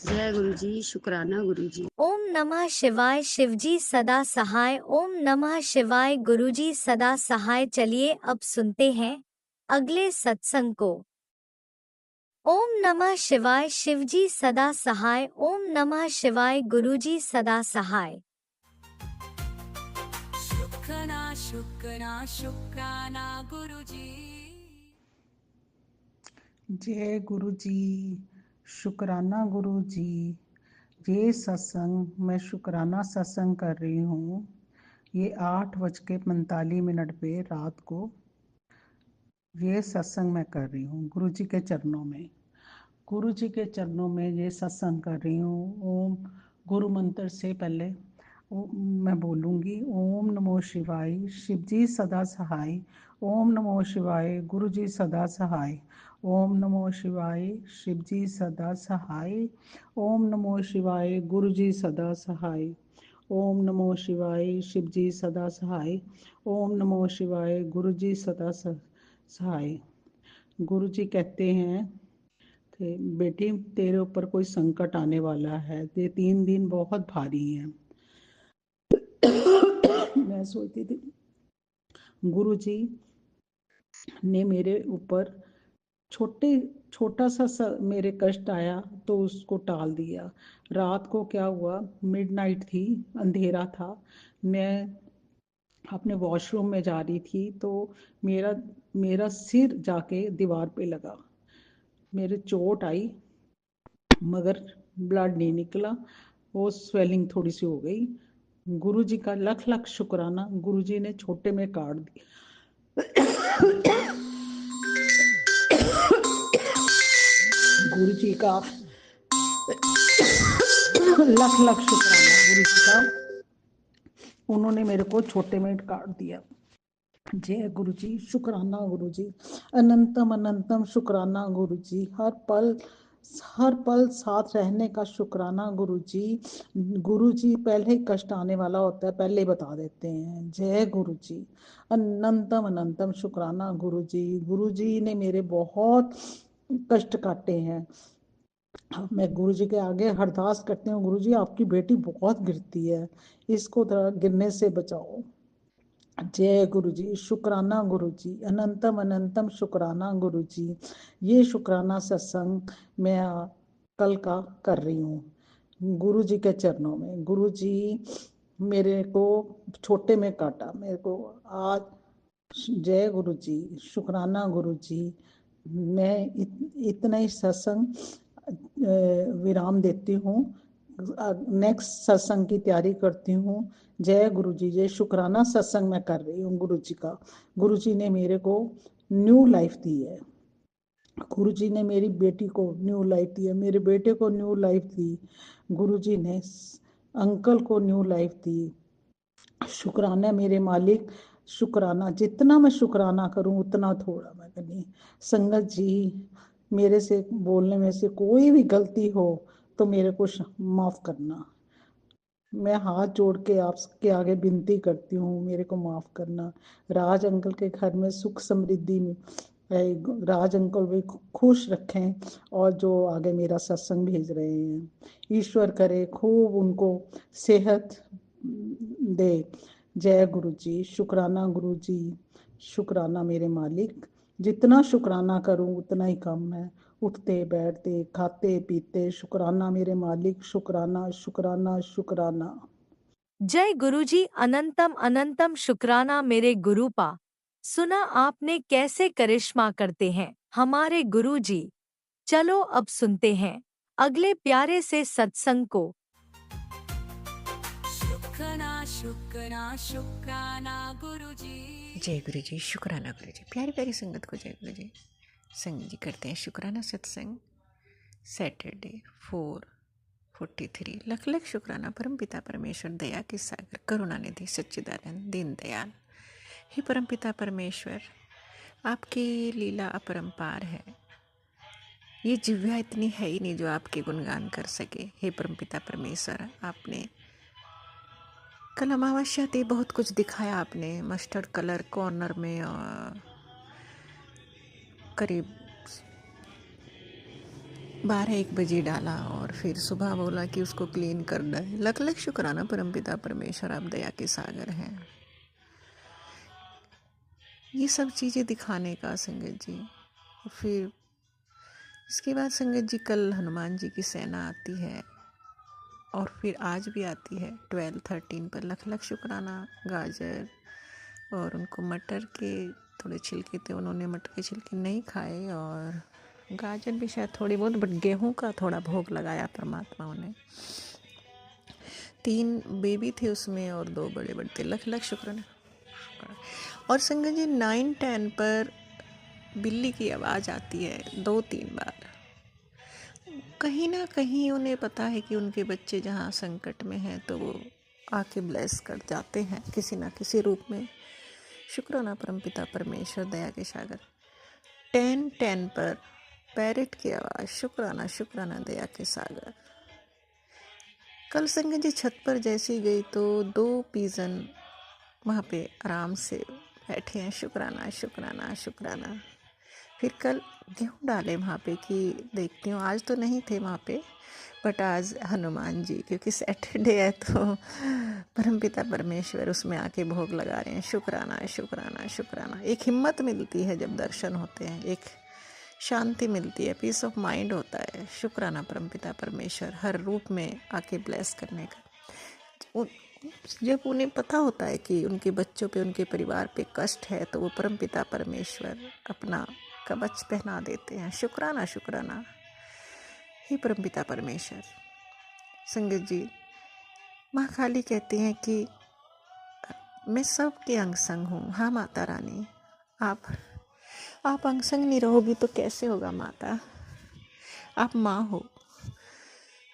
जय गुरु जी, शुक्राना गुरु जी। ओम नमः शिवाय, शिवजी सदा सहाय। ओम नमः शिवाय, गुरुजी सदा सहाय। चलिए अब सुनते हैं अगले सत्संग को। ओम नमः शिवाय, शिवजी सदा सहाय। ओम नमः शिवाय, गुरुजी सदा सहाय। शुक्राना शुक्राना शुक्राना गुरुजी। जय गुरु जी, शुक्राना गुरु जी। ये सत्संग मैं शुक्राना सत्संग कर रही हूँ। ये 8:45 पे रात को ये सत्संग मैं कर रही हूँ गुरु जी के चरणों में। गुरु जी के चरणों में ये सत्संग कर रही हूँ। ओम गुरु मंत्र से पहले मैं बोलूँगी ओम नमो शिवाय, शिव जी सदा सहाय। ओम नमो शिवाय, गुरु जी सदा सहाय। ओम नमो शिवाय, शिव जी सदा सहाय। ओम नमो शिवाय, गुरु जी सदा सहाय। ओम नमो शिवाय, शिव जी सदा सहाय। ओम नमो शिवाय, गुरु जी सदा सहाय। गुरु जी कहते हैं कि बेटी तेरे ऊपर कोई संकट आने वाला है, ये 3 दिन बहुत भारी हैं। मैं सोचती थी गुरु जी ने मेरे ऊपर छोटा सा मेरे कष्ट आया तो उसको टाल दिया। रात को क्या हुआ, मिडनाइट थी, अंधेरा था, मैं अपने वॉशरूम में जा रही थी तो मेरा सिर जाके दीवार पे लगा। मेरे चोट आई मगर ब्लड नहीं निकला, वो स्वेलिंग थोड़ी सी हो गई। गुरु जी का लख लख शुक्राना, गुरु जी ने छोटे में काट दिया। गुरु जी का लख लख शुक्राना गुरु जी का, उन्होंने मेरे को छोटे में काट दिया। जय गुरु जी, शुक्राना गुरु जी, अनंतम अनंतम शुक्राना गुरु जी। हर पल साथ रहने का शुक्राना गुरु जी। गुरु जी पहले ही कष्ट आने वाला होता है, पहले ही बता देते हैं। जय गुरु जी, अनंतम अनंतम शुक्राना गुरु जी। गुरु जी ने मेरे बहुत कष्ट काटे हैं। मैं गुरु जी के आगे अरदास करती हूँ, गुरु जी आपकी बेटी बहुत गिरती है, इसको थोड़ा गिरने से बचाओ। जय गुरु जी, शुक्राना गुरु जी, अनंतम अनंतम शुक्राना गुरु जी। ये शुक्राना सत्संग मैं कल का कर रही हूँ गुरु जी के चरणों में। गुरु जी मेरे को छोटे में काटा मेरे को आज। जय गुरु जी, शुक्राना गुरु जी। मैं इतना ही सत्संग विराम देती हूँ, नेक्स्ट सत्संग की तैयारी करती हूँ। जय गुरु जी, जय शुक्राना सत्संग मैं कर रही हूँ गुरु जी का। गुरु जी ने मेरे को न्यू लाइफ दी है। गुरु जी ने मेरी बेटी को न्यू लाइफ दी है, मेरे बेटे को न्यू लाइफ दी। गुरु जी ने अंकल को न्यू लाइफ दी। शुक्राना मेरे मालिक, शुक्राना। जितना मैं शुक्राना करूं उतना थोड़ा मैं करनी। संगत जी, मेरे से बोलने में से कोई भी गलती हो तो मेरे को माफ करना। मैं हाथ जोड़ के आपके आगे विनती करती हूँ, मेरे को माफ करना। राज अंकल के घर में सुख समृद्धि राज अंकल भी खुश रखें, और जो आगे मेरा सत्संग भेज रहे हैं, ईश्वर करे खूब उनको सेहत दे। जय गुरु जी, शुक्राना गुरु जी, शुक्राना मेरे मालिक। जितना शुक्राना करूं उतना ही कम है। उठते बैठते खाते पीते शुक्राना मेरे मालिक, शुक्राना शुक्राना शुक्राना। जय गुरुजी, अनंतम अनंतम शुक्राना मेरे गुरुपा। सुना आपने कैसे करिश्मा करते हैं हमारे गुरुजी। चलो अब सुनते हैं अगले प्यारे से सत्संग को। शुक्राना शुक्राना शुक्राना गुरुजी। जय गुरु जी, शुक्राना गुरु जी। प्यारी प्यारी संगत को जय गुरु जी। संगत जी करते हैं शुक्राना सत्संग सैटरडे 4:43। लख लख शुक्राना परम पिता परमेश्वर, दया के सागर, करुणा निधि, सच्चिदानंद, दीन दयाल। हे परम पिता परमेश्वर, आपकी लीला अपरंपार है। ये जिह्वा इतनी है ही नहीं जो आपके गुणगान कर सके। हे परम पिता परमेश्वर, आपने कल अमावस्या थी, बहुत कुछ दिखाया आपने। मस्टर्ड कलर कॉर्नर में करीब 12-1 बजे डाला और फिर सुबह बोला कि उसको क्लीन करना है। लख लख शुक्राना परमपिता परमेश्वर, आप दया के सागर हैं। ये सब चीज़ें दिखाने का संगत जी। फिर इसके बाद संगत जी कल हनुमान जी की सेना आती है और फिर आज भी आती है 12-13 पर। लख लख शुक्राना। गाजर और उनको मटर के थोड़े छिलके थे, उन्होंने मटर के छिलके नहीं खाए और गाजर भी शायद थोड़ी बहुत, बट गेहूं का थोड़ा भोग लगाया परमात्माओं ने। 3 बेबी थे उसमें और 2 बड़े बड़े थे। लख लख शुक्राना। और संगत जी 9-10 पर बिल्ली की आवाज़ आती है 2-3 बार। कहीं ना कहीं उन्हें पता है कि उनके बच्चे जहाँ संकट में हैं तो वो आके ब्लेस कर जाते हैं किसी ना किसी रूप में। शुक्राना परमपिता परमेश्वर, दया के सागर। 10-10 पर पैरेट की आवाज़। शुक्राना शुक्राना, दया के सागर। कल संगत जी छत पर जैसे ही गई तो 2 पिजन वहाँ पे आराम से बैठे हैं। शुक्राना शुक्राना शुक्राना। फिर कल गेहूँ डाले वहाँ पे कि देखती हूँ, आज तो नहीं थे वहाँ पे, बट आज हनुमान जी, क्योंकि सैटरडे है तो परमपिता परमेश्वर उसमें आके भोग लगा रहे हैं। शुक्राना शुक्राना शुक्राना। एक हिम्मत मिलती है जब दर्शन होते हैं, एक शांति मिलती है, पीस ऑफ माइंड होता है। शुक्राना परमपिता परमेश्वर, हर रूप में आके ब्लेस करने का। जब उन्हें पता होता है कि उनके बच्चों पे, उनके परिवार पे कष्ट है तो वो परमपिता परमेश्वर अपना कवच पहना देते हैं। शुक्राना शुक्राना। हे परमपिता परमेश्वर। संगत जी माँ काली कहती हैं कि मैं सबके अंग संग हूँ। हाँ माता रानी, आप अंग संग नहीं रहोगी तो कैसे होगा माता? आप माँ हो,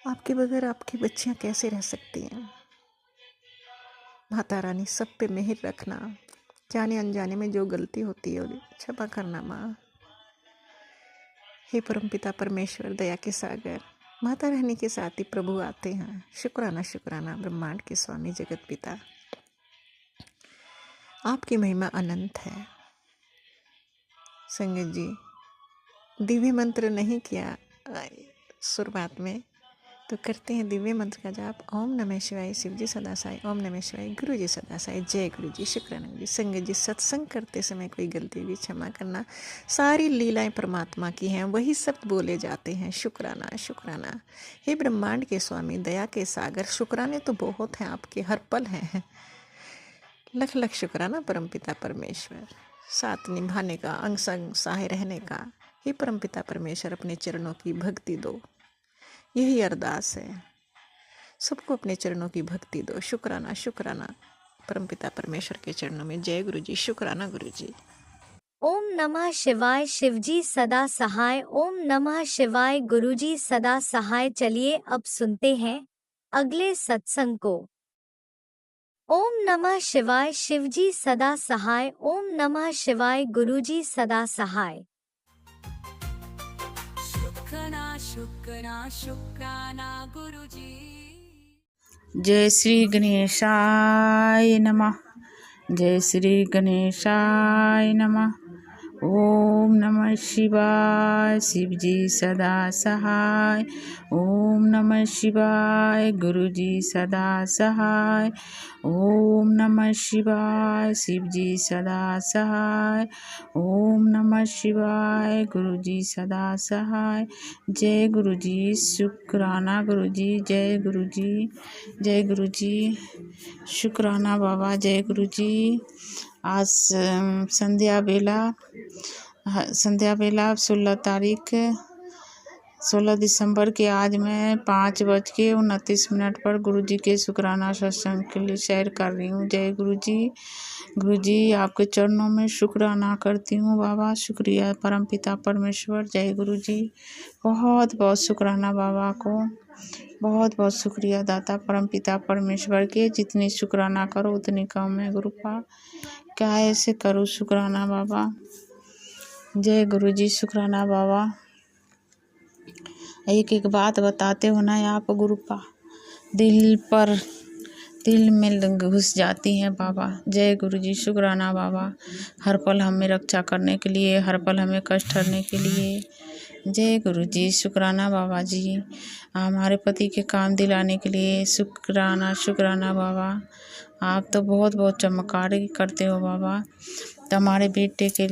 आपके बगैर आपकी बच्चियाँ कैसे रह सकती हैं? माता रानी सब पे मेहर रखना, जाने अनजाने में जो गलती होती है उन्हें क्षमा करना माँ। हे परमपिता परमेश्वर, दया के सागर। माता रहने के साथ ही प्रभु आते हैं। शुक्राना शुक्राना ब्रह्मांड के स्वामी जगत पिता, आपकी महिमा अनंत है। संगत जी दिव्य मंत्र नहीं किया शुरुआत में, तो करते हैं दिव्य मंत्र का जाप। ओम नमः शिवाय, शिव जी सदा साई। ओम नमः शिवाय, गुरु जी सदा साई। जय गुरु जी। शुक्राना गुरु जी। संगत जी सत्संग करते समय कोई गलती हुई क्षमा करना। सारी लीलाएं परमात्मा की हैं, वही शब्द बोले जाते हैं। शुक्राना शुक्राना। हे ब्रह्मांड के स्वामी, दया के सागर, शुक्राने तो बहुत हैं आपके, हर पल हैं। लख लख शुक्राना परमपिता परमेश्वर, साथ निभाने का, अंग संग सहाय रहने का। हे परमपिता परमेश्वर, अपने चरणों की भक्ति दो, यही अरदास है। सबको अपने चरणों की भक्ति दो। शुक्राना शुक्राना परमपिता परमेश्वर के चरणों में। जय गुरु जी। शुक्राना गुरु जी। ओम नमः शिवाय, शिवजी सदा सहाय। ओम नमः शिवाय, गुरुजी सदा सहाय। चलिए अब सुनते हैं अगले सत्संग को। ओम नमः शिवाय, शिवजी सदा सहाय। ओम नमः शिवाय, गुरुजी सदा सहाय। शुक्राना शुक्राना गुरुजी। जय श्री गणेशाय नमः। जय श्री गणेशाय नमः। ओम नमः शिवाय, शिवजी सदा सहाय। ओम नमः शिवाय, गुरुजी सदा सहाय। ओम नमः शिवाय, शिवजी सदा सहाय। ओम नमः शिवाय, गुरुजी सदा सहाय। जय गुरुजी। शुक्राना गुरुजी। जय गुरुजी। जय गुरुजी। शुक्राना बाबा। जय गुरुजी। आज संध्या बेला 16 दिसंबर के आज मैं 5:29 पर गुरुजी के शुक्राना सत्संग के लिए शेयर कर रही हूँ। जय गुरुजी। गुरुजी आपके चरणों में शुक्राना करती हूँ बाबा। शुक्रिया परमपिता परमेश्वर। जय गुरुजी। बहुत बहुत शुक्राना बाबा को, बहुत बहुत शुक्रिया दाता परमपिता परमेश्वर के। जितनी शुक्राना करो उतनी कम है गुरुपा, क्या ऐसे करूँ शुक्राना बाबा। जय गुरुजी। शुक्राना बाबा। एक एक बात बताते हो ना आप गुरुपा, दिल पर दिल में घुस जाती हैं बाबा। जय गुरु जी, शुक्राना बाबा, हर पल हमें रक्षा करने के लिए, हर पल हमें कष्ट हरने के लिए। जय गुरु जी, शुक्राना बाबा जी, हमारे पति के काम दिलाने के लिए शुक्राना शुक्राना बाबा। आप तो बहुत बहुत चमत्कारी करते हो बाबा, तो हमारे बेटे के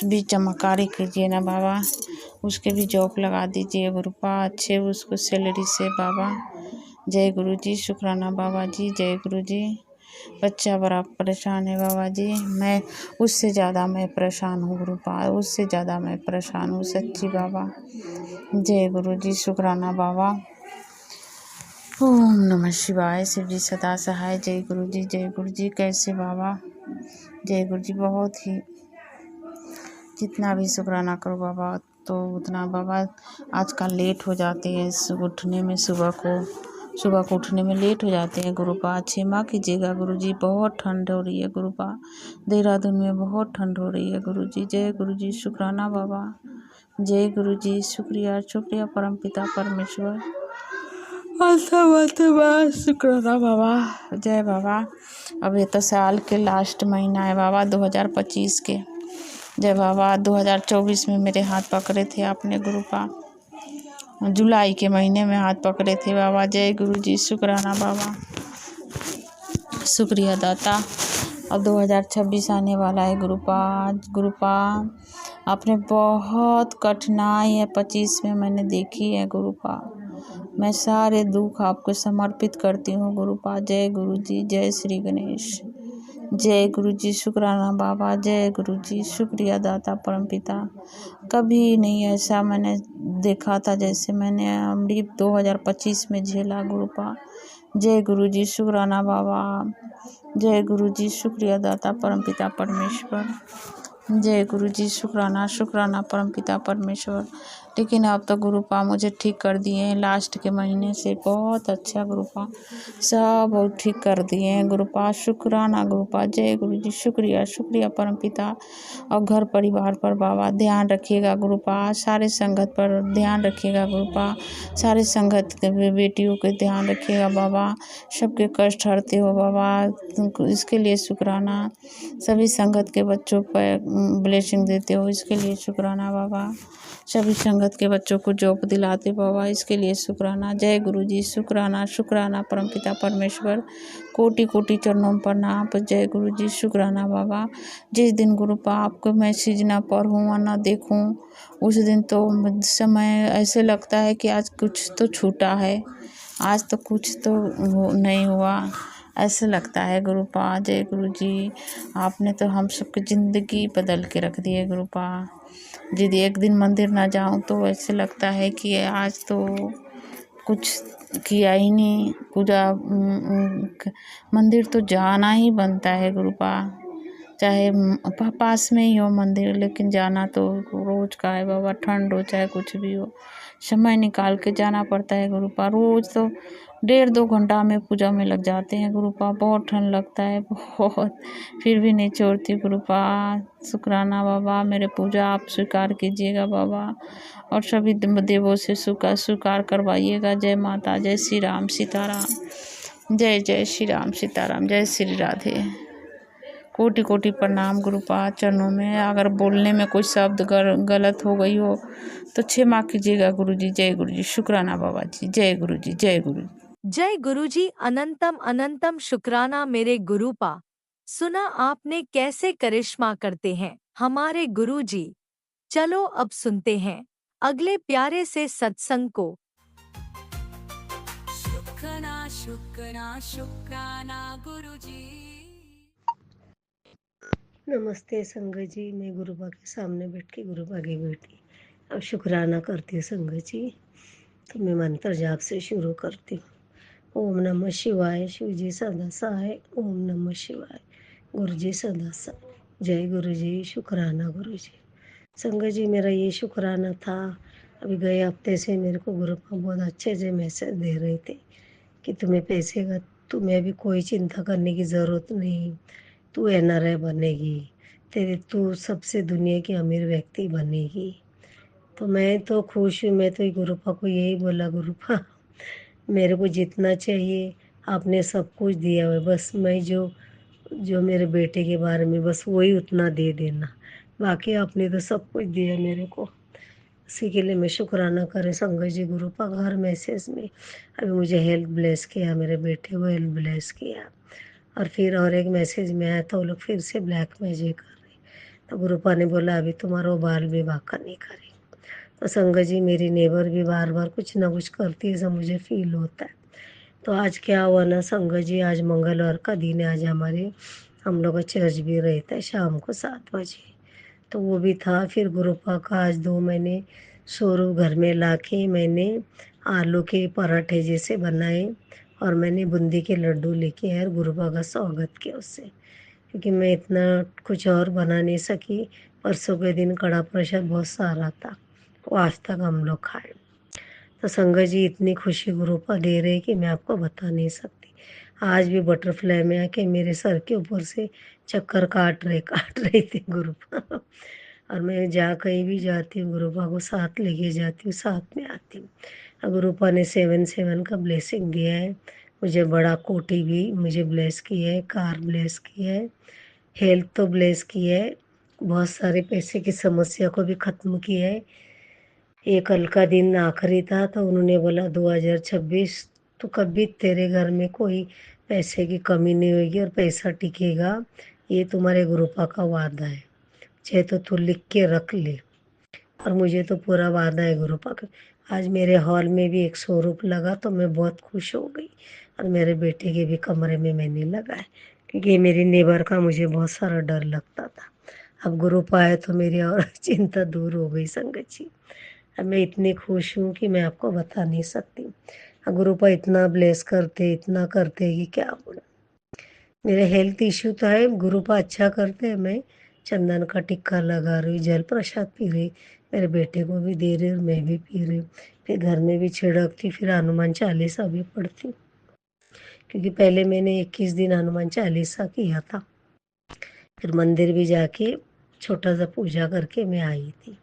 भी चमत्कारी कीजिए ना बाबा, उसके भी जॉब लगा दीजिए गुरुपा, अच्छे उसको सैलरी से बाबा। जय गुरु जी, शुक्राना बाबा जी, जय गुरु जी। बच्चा बड़ा परेशान है बाबा जी, मैं उससे ज़्यादा मैं परेशान हूँ गुरुपा, उससे ज़्यादा मैं परेशान हूँ सच्ची बाबा। जय गुरु जी, शुक्राना बाबा। ओम नमः शिवाय, शिव जी सदा सहाय। जय गुरु जी, जय गुरु जी। कैसे बाबा? जय गुरु जी, बहुत ही जितना भी शुक्राना करो बाबा तो उतना बाबा। आजकल लेट हो जाते हैं उठने में, सुबह को उठने में लेट हो जाते हैं गुरुपा, क्षमा कीजिएगा गुरुजी। बहुत ठंड हो रही है गुरुपा, देहरादून में बहुत ठंड हो रही है गुरुजी। जय गुरुजी, शुक्राना बाबा। जय गुरुजी, शुक्रिया शुक्रिया परमपिता परमेश्वर। शुक्राना बाबा, जय बाबा। अब ये तो साल के लास्ट महीना है बाबा 2025 के। जय बाबा, 2024 में मेरे हाथ पकड़े थे आपने गुरुपा, जुलाई के महीने में हाथ पकड़े थे बाबा। जय गुरु जी, शुक्राना बाबा, शुक्रिया दाता। अब 2026 आने वाला है गुरुपा आपने बहुत कठिनाई है 25 में मैंने देखी है गुरुपा, मैं सारे दुख आपको समर्पित करती हूँ गुरुपा। जय गुरु जी, जय श्री गणेश। जय गुरु जी, शुक्राना बाबा। जय गुरु जी, शुक्रिया दाता परमपिता। कभी नहीं ऐसा मैंने देखा था जैसे मैंने अमृत 2025 में झेला गुरुपा। जय गुरु जी, शुक्राना बाबा। जय गुरु जी, शुक्रिया दाता परमपिता परमेश्वर। जय गुरु जी, शुक्राना शुक्राना परमपिता परमेश्वर। लेकिन अब तो गुरुपा मुझे ठीक कर दिए हैं लास्ट के महीने से, बहुत अच्छा गुरुपा, सब बहुत ठीक कर दिए हैं गुरुपा, शुक्राना गुरुपा। जय गुरु जी, शुक्रिया शुक्रिया परमपिता। और घर परिवार पर बाबा ध्यान रखिएगा गुरुपा, सारे संगत पर ध्यान रखिएगा गुरुपा, सारे संगत के बेटियों के ध्यान रखिएगा बाबा, सबके कष्ट हरते हो बाबा, इसके लिए शुक्राना। सभी संगत के बच्चों पर ब्लेसिंग देते हो, इसके लिए शुक्राना बाबा। सभी संगत के बच्चों को जॉब दिलाते बाबा, इसके लिए शुक्राना। जय गुरु जी, शुक्राना शुक्राना परमपिता परमेश्वर। कोटि कोटि चरणों में प्रणाम। जय गुरु जी, शुक्राना बाबा। जिस दिन गुरुपा आपको मैसेज ना पढ़ूँ और ना देखूँ उस दिन तो समय ऐसे लगता है कि आज कुछ तो छूटा है, आज तो कुछ तो नहीं हुआ, ऐसे लगता है गुरुपा। जय गुरु जी, आपने तो हम सबकी ज़िंदगी बदल के रख दी है गुरुपा। यदि एक दिन मंदिर ना जाऊं तो ऐसे लगता है कि आज तो कुछ किया ही नहीं, पूजा मंदिर तो जाना ही बनता है गुरुपा, चाहे पास में ही हो मंदिर, लेकिन जाना तो रोज़ का है बाबा, ठंड हो चाहे कुछ भी हो, समय निकाल के जाना पड़ता है गुरुपा। रोज़ तो 1.5-2 घंटा में पूजा में लग जाते हैं गुरुपा, बहुत ठंड लगता है बहुत, फिर भी नहीं छोड़ती गुरुपा। शुक्राना बाबा, मेरे पूजा आप स्वीकार कीजिएगा बाबा, और सभी देवों से स्वीकार करवाइएगा। जय माता, जय श्री राम सीताराम। जय जय श्री राम सीताराम, जय श्री राधे। कोटि कोटि प्रणाम गुरुपा चरणों में। अगर बोलने में कोई शब्द गलत हो गई हो तो क्षमा कीजिएगा गुरु जी। जय गुरु जी, शुक्राना बाबा जी। जय गुरु जी, जय गुरु जी। जय गुरुजी, अनंतम अनंतम शुक्राना मेरे गुरुपा। सुना आपने कैसे करिश्मा करते हैं हमारे गुरुजी। चलो अब सुनते हैं अगले प्यारे से सत्संग को। शुक्राना गुरुजी। नमस्ते संगत जी, मैं गुरुपा के सामने बैठ के गुरुपा की बेटी अब शुक्राना करती हूँ संगत जी। तो मैं मंत्र जाप से शुरू करती हूँ। ओम नमः शिवाय, शिव जी सदा सहाय। ओम नमः शिवाय, गुरु जी सदा सहाय। जय गुरु जी, शुक्राना गुरु जी। संगत जी, मेरा ये शुक्राना था। अभी गए हफ्ते से मेरे को गुरुपा बहुत अच्छे से मैसेज दे रहे थे कि तुम्हें पैसे का, तुम्हें अभी कोई चिंता करने की ज़रूरत नहीं, तू NRI बनेगी, तू सबसे दुनिया की अमीर व्यक्ति बनेगी। तो मैं तो खुश हूँ। मैं तो गुरुपा को यही बोला, गुरुपा मेरे को जितना चाहिए आपने सब कुछ दिया हुआ है, बस मैं जो जो मेरे बेटे के बारे में बस वही उतना दे देना, बाकी आपने तो सब कुछ दिया मेरे को। इसी के लिए मैं शुक्राना करें संगत जी गुरु का हर मैसेज में। अभी मुझे हेल्थ ब्लेस किया, मेरे बेटे को हेल्थ ब्लेस किया, और फिर और एक मैसेज में आया तो वो लोग फिर से ब्लैक मैजिक कर रहे। तो गुरुपा ने बोला अभी तुम्हारा वो बाल विवाह का नहीं करें। तो संगत जी मेरी नेबर भी बार बार कुछ ना कुछ करती है, ऐसा मुझे फील होता है। तो आज क्या हुआ ना संगत जी, आज मंगलवार का दिन है, आज हम लोग का चर्च भी रहता है शाम को 7 बजे, तो वो भी था। फिर गुरुपा का आज 2 महीने स्वरूप घर में लाके मैंने आलू के पराठे जैसे बनाए, और मैंने बूंदी के लड्डू लेके आए और गुरुपा का स्वागत किया उससे, क्योंकि मैं इतना कुछ और बना नहीं सकी। परसों के दिन कड़ा प्रसाद बहुत सारा था, वो आज तक हम लोग खाए। तो संगत जी इतनी खुशी गुरुपा दे रहे कि मैं आपको बता नहीं सकती। आज भी बटरफ्लाई में आके मेरे सर के ऊपर से चक्कर काट रहे थे गुरुपा। और मैं कहीं भी जाती हूँ गुरुपा को साथ लेके जाती हूँ, साथ में आती हूँ। और गुरुपा ने 7/7 का ब्लेसिंग दिया है मुझे, बड़ा कोटी भी मुझे ब्लेस किया है, कार ब्लेस किया है, हेल्थ तो ब्लेस किया है, बहुत सारे पैसे की समस्या को भी ख़त्म किया है। ये कल का दिन आखिरी था तो उन्होंने बोला 2026 तो कभी तेरे घर में कोई पैसे की कमी नहीं होगी और पैसा टिकेगा, ये तुम्हारे गुरुपा का वादा है, चाहे तो तू लिख के रख ले। और मुझे तो पूरा वादा है गुरुपा का। आज मेरे हॉल में भी एक स्वरूप लगा तो मैं बहुत खुश हो गई, और मेरे बेटे के भी कमरे में मैंने लगाए, क्योंकि मेरी नेबर का मुझे बहुत सारा डर लगता था। अब गुरुपा आए तो मेरी और चिंता दूर हो गई संगत जी। अब मैं इतनी खुश हूँ कि मैं आपको बता नहीं सकती। गुरुपा इतना ब्लेस करते, इतना करते कि क्या बोलूं। मेरे हेल्थ इश्यू तो है, गुरुपा अच्छा करते हैं। मैं चंदन का टिक्का लगा रही हूँ, जल प्रसाद पी रही, मेरे बेटे को भी दे रही और मैं भी पी रही हूँ। फिर घर में भी छिड़कती, फिर हनुमान चालीसा भी पढ़ती, क्योंकि पहले मैंने 21 दिन हनुमान चालीसा किया था। फिर मंदिर भी जाके छोटा सा पूजा करके मैं आई थी।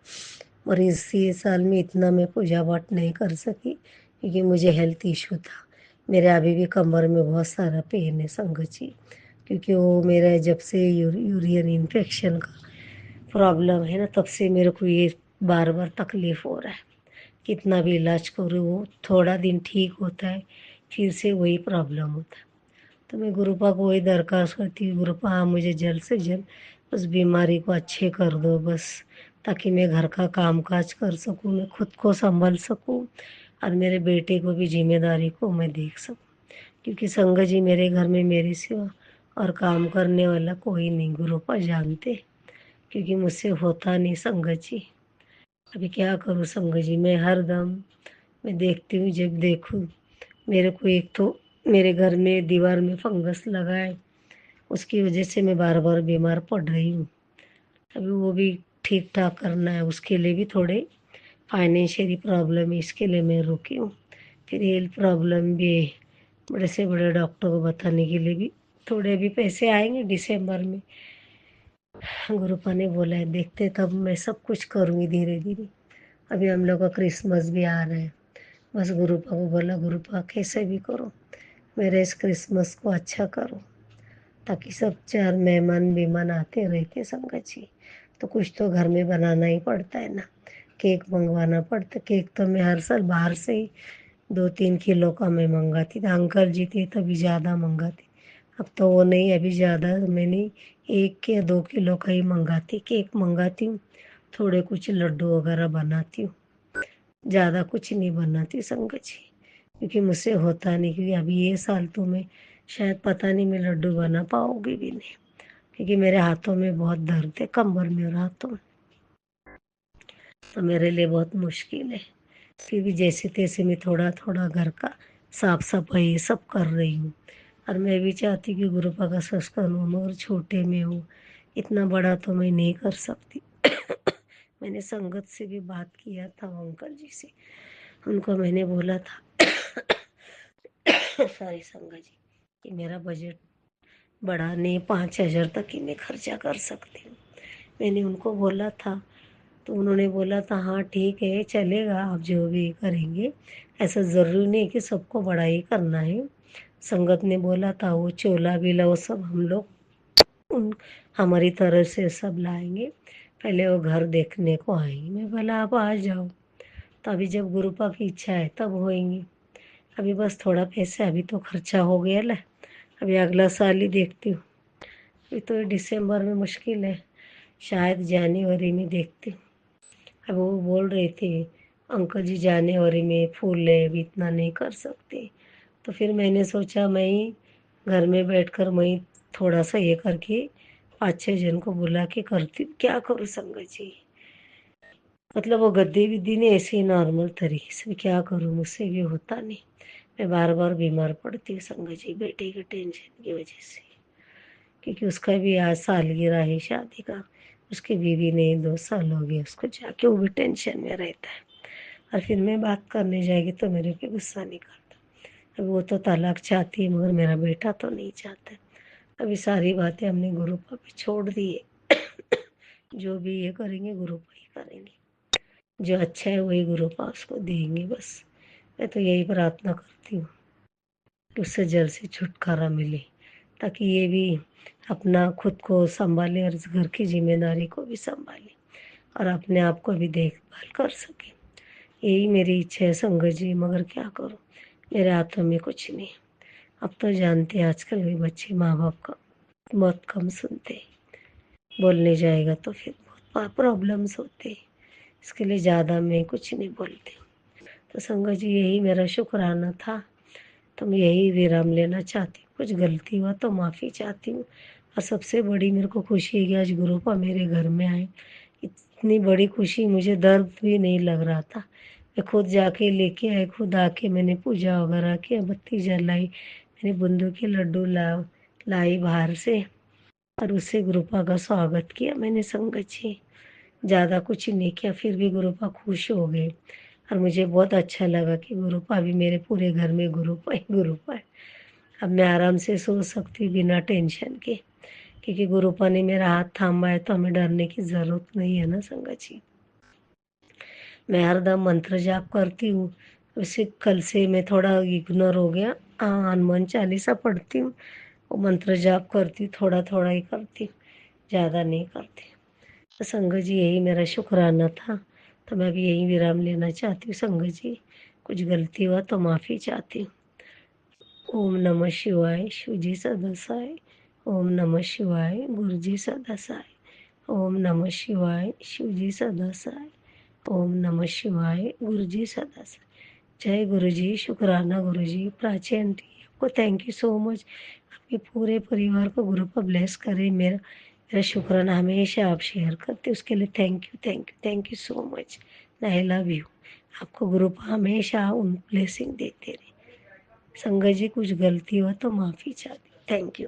और इसी साल में इतना मैं पूजा पाठ नहीं कर सकी, क्योंकि मुझे हेल्थ इशू था। मेरे अभी भी कमर में बहुत सारा पेन है संगत जी, क्योंकि वो मेरा जब से यूरिन इन्फेक्शन का प्रॉब्लम है ना, तब से मेरे को ये बार बार तकलीफ़ हो रहा है। कितना भी इलाज करूँ वो थोड़ा दिन ठीक होता है, फिर से वही प्रॉब्लम होता है। तो मैं गुरुपा को वही दरख्वास्त करती हूँ, गुरुपा आप मुझे जल्द से जल्द उस बीमारी को अच्छे कर दो बस, ताकि मैं घर का काम काज कर सकूँ, मैं खुद को संभल सकूँ, और मेरे बेटे को भी जिम्मेदारी को मैं देख सकूँ। क्योंकि संगत जी मेरे घर में मेरे सिवा और काम करने वाला कोई नहीं, गुरुपा जानते, क्योंकि मुझसे होता नहीं संगत जी। अभी क्या करूँ संगत जी, मैं हर दम मैं देखती हूँ, जब देखूँ मेरे को एक तो मेरे घर में दीवार में फंगस लगा है, उसकी वजह से मैं बार बार बीमार पड़ रही हूँ। अभी वो भी ठीक ठाक करना है, उसके लिए भी थोड़े फाइनेंशियली प्रॉब्लम है, इसके लिए मैं रुकी हूँ। फिर हेल्थ प्रॉब्लम भी है, बड़े से बड़े डॉक्टर को बताने के लिए भी थोड़े भी पैसे आएंगे दिसंबर में। गुरुपा ने बोला है देखते तब मैं सब कुछ करूँगी धीरे धीरे। अभी हम लोग का क्रिसमस भी आ रहा है, बस गुरुपा को बोला गुरुपा कैसे भी करो मेरे इस क्रिसमस को अच्छा करो, ताकि सब 4 मेहमान बीमान आते रहते संगत जी, तो कुछ तो घर में बनाना ही पड़ता है ना। केक मंगवाना पड़ता, केक तो मैं हर साल बाहर से ही 2-3 किलो का मैं मंगाती थी, अंकल जी थे तभी ज़्यादा मंगाती, अब तो वो नहीं, अभी ज़्यादा मैंने 1 या 2 किलो का ही मंगाती, केक मंगाती हूँ, थोड़े कुछ लड्डू वगैरह बनाती हूँ, ज़्यादा कुछ नहीं बनाती संगत जी, क्योंकि मुझसे होता नहीं। क्योंकि अभी ये साल तो मैं शायद पता नहीं मैं लड्डू बना पाऊँगी भी नहीं, क्योंकि मेरे हाथों में बहुत दर्द है, कमर में और हाथों में, तो मेरे लिए बहुत मुश्किल है। फिर भी जैसे तैसे मैं थोड़ा थोड़ा घर का साफ सफाई ये सब कर रही हूँ। और मैं भी चाहती कि गुरुपा का संस्कार हूँ, मगर छोटे में हूँ, इतना बड़ा तो मैं नहीं कर सकती। मैंने संगत से भी बात किया था अंकल जी से, उनको मैंने बोला था सॉरी संगत जी, कि मेरा बजट बड़ा नहीं, 5,000 तक ही मैं खर्चा कर सकती हूँ, मैंने उनको बोला था। तो उन्होंने बोला था हाँ ठीक है चलेगा, आप जो भी करेंगे, ऐसा ज़रूरी नहीं कि सबको बड़ा ही करना है, संगत ने बोला था वो चोला बीला वो सब हम लोग उन हमारी तरफ से सब लाएंगे, पहले वो घर देखने को आएंगे। मैं बोला आप आ जाओ, तो अभी जब गुरुपा की इच्छा है तब होएंगी। अभी बस थोड़ा पैसे अभी तो खर्चा हो गया ला, अभी अगला साल ही देखती हूँ। अभी तो दिसंबर में मुश्किल है, शायद जनवरी में देखती हूँ। अब वो बोल रहे थे अंकल जी जनवरी में फूल है, अभी इतना नहीं कर सकते। तो फिर मैंने सोचा मैं ही घर में बैठकर मैं ही थोड़ा सा ये करके 5-6 जन को बुला के करती हूँ। क्या करूँ संगत जी, मतलब वो गद्दी विद्दी ने ऐसे ही नॉर्मल तरीके से क्या करूँ, मुझसे भी होता नहीं। मैं बार बार बीमार पड़ती हूँ संगत जी, बेटे के टेंशन की वजह से, क्योंकि उसका भी आज सालगिरह है शादी का। उसकी बीवी ने 2 साल हो गए उसको जाके, वो भी टेंशन में रहता है। और फिर मैं बात करने जाएगी तो मेरे पे गुस्सा नहीं करता। अब वो तो तलाक चाहती है मगर मेरा बेटा तो नहीं चाहता। अभी सारी बातें हमने गुरुपा पे छोड़ दी है। जो भी ये करेंगे गुरुपा ही करेंगे, जो अच्छा है वही गुरुपा उसको देंगे। बस मैं तो यही प्रार्थना करती हूँ कि उससे जल्द से छुटकारा मिले, ताकि ये भी अपना खुद को संभाले और इस घर की जिम्मेदारी को भी संभाले और अपने आप को भी देखभाल कर सके। यही मेरी इच्छा है संगत जी, मगर क्या करूँ, मेरे हाथों में कुछ नहीं। अब तो जानते हैं आजकल के बच्चे माँ बाप का बहुत कम सुनते हैं, बोलने जाएगा तो फिर बहुत प्रॉब्लम्स होते हैं। इसके लिए ज़्यादा मैं कुछ नहीं बोलती हूँ। तो संगत जी यही मेरा शुक्राना था, तो मैं यही विराम लेना चाहती हूँ। कुछ गलती हुआ तो माफ़ी चाहती हूँ। और सबसे बड़ी मेरे को खुशी है कि आज गुरुपा मेरे घर में आए। इतनी बड़ी खुशी, मुझे दर्द भी नहीं लग रहा था। मैं खुद जाके लेके आई, खुद आके मैंने पूजा वगैरह की, बत्ती जलाई, मैंने बुंदू के लड्डू लाई बाहर से, और उससे गुरुपा का स्वागत किया मैंने संगत जी। ज़्यादा कुछ नहीं किया, फिर भी गुरुपा खुश हो गए और मुझे बहुत अच्छा लगा कि गुरुपा भी मेरे पूरे घर में गुरुपा ही गुरुपा है। अब मैं आराम से सो सकती हूँ बिना टेंशन के, क्योंकि गुरुपा ने मेरा हाथ थामा है, तो हमें डरने की ज़रूरत नहीं है ना संगत जी। मैं हरदम मंत्र जाप करती हूँ। वैसे कल से मैं थोड़ा इग्नोर हो गया, हनुमान चालीसा पढ़ती हूँ, वो मंत्र जाप करती हूँ, थोड़ा थोड़ा ही करती हूँ, ज़्यादा नहीं करती। तो संगत जी यही मेरा शुक्राना था, तो मैं भी यही विराम लेना चाहती हूँ संगत जी। कुछ गलती हुआ तो माफ़ी चाहती हूँ। ओम नमः शिवाय, शिव जी सदासाय। ओम नमः शिवाय, गुरु जी सदासाय। ओम नमः शिवाय, शिव जी सदासाय। ओम नमः शिवाय, गुरु जी सदासाय। जय गुरु जी, शुक्राना गुरु जी। प्राची आंटी आपको थैंक यू सो मच। आपके पूरे परिवार को गुरु पर ब्लेस करे। मेरा शुक्राना हमेशा आप शेयर करते, उसके लिए thank you thank you thank you so much. I love you. आपको गुरु पर हमेशा उन ब्लेसिंग देते रहे। संगत जी कुछ गलती हो तो माफ़ी चाहती, थैंक यू।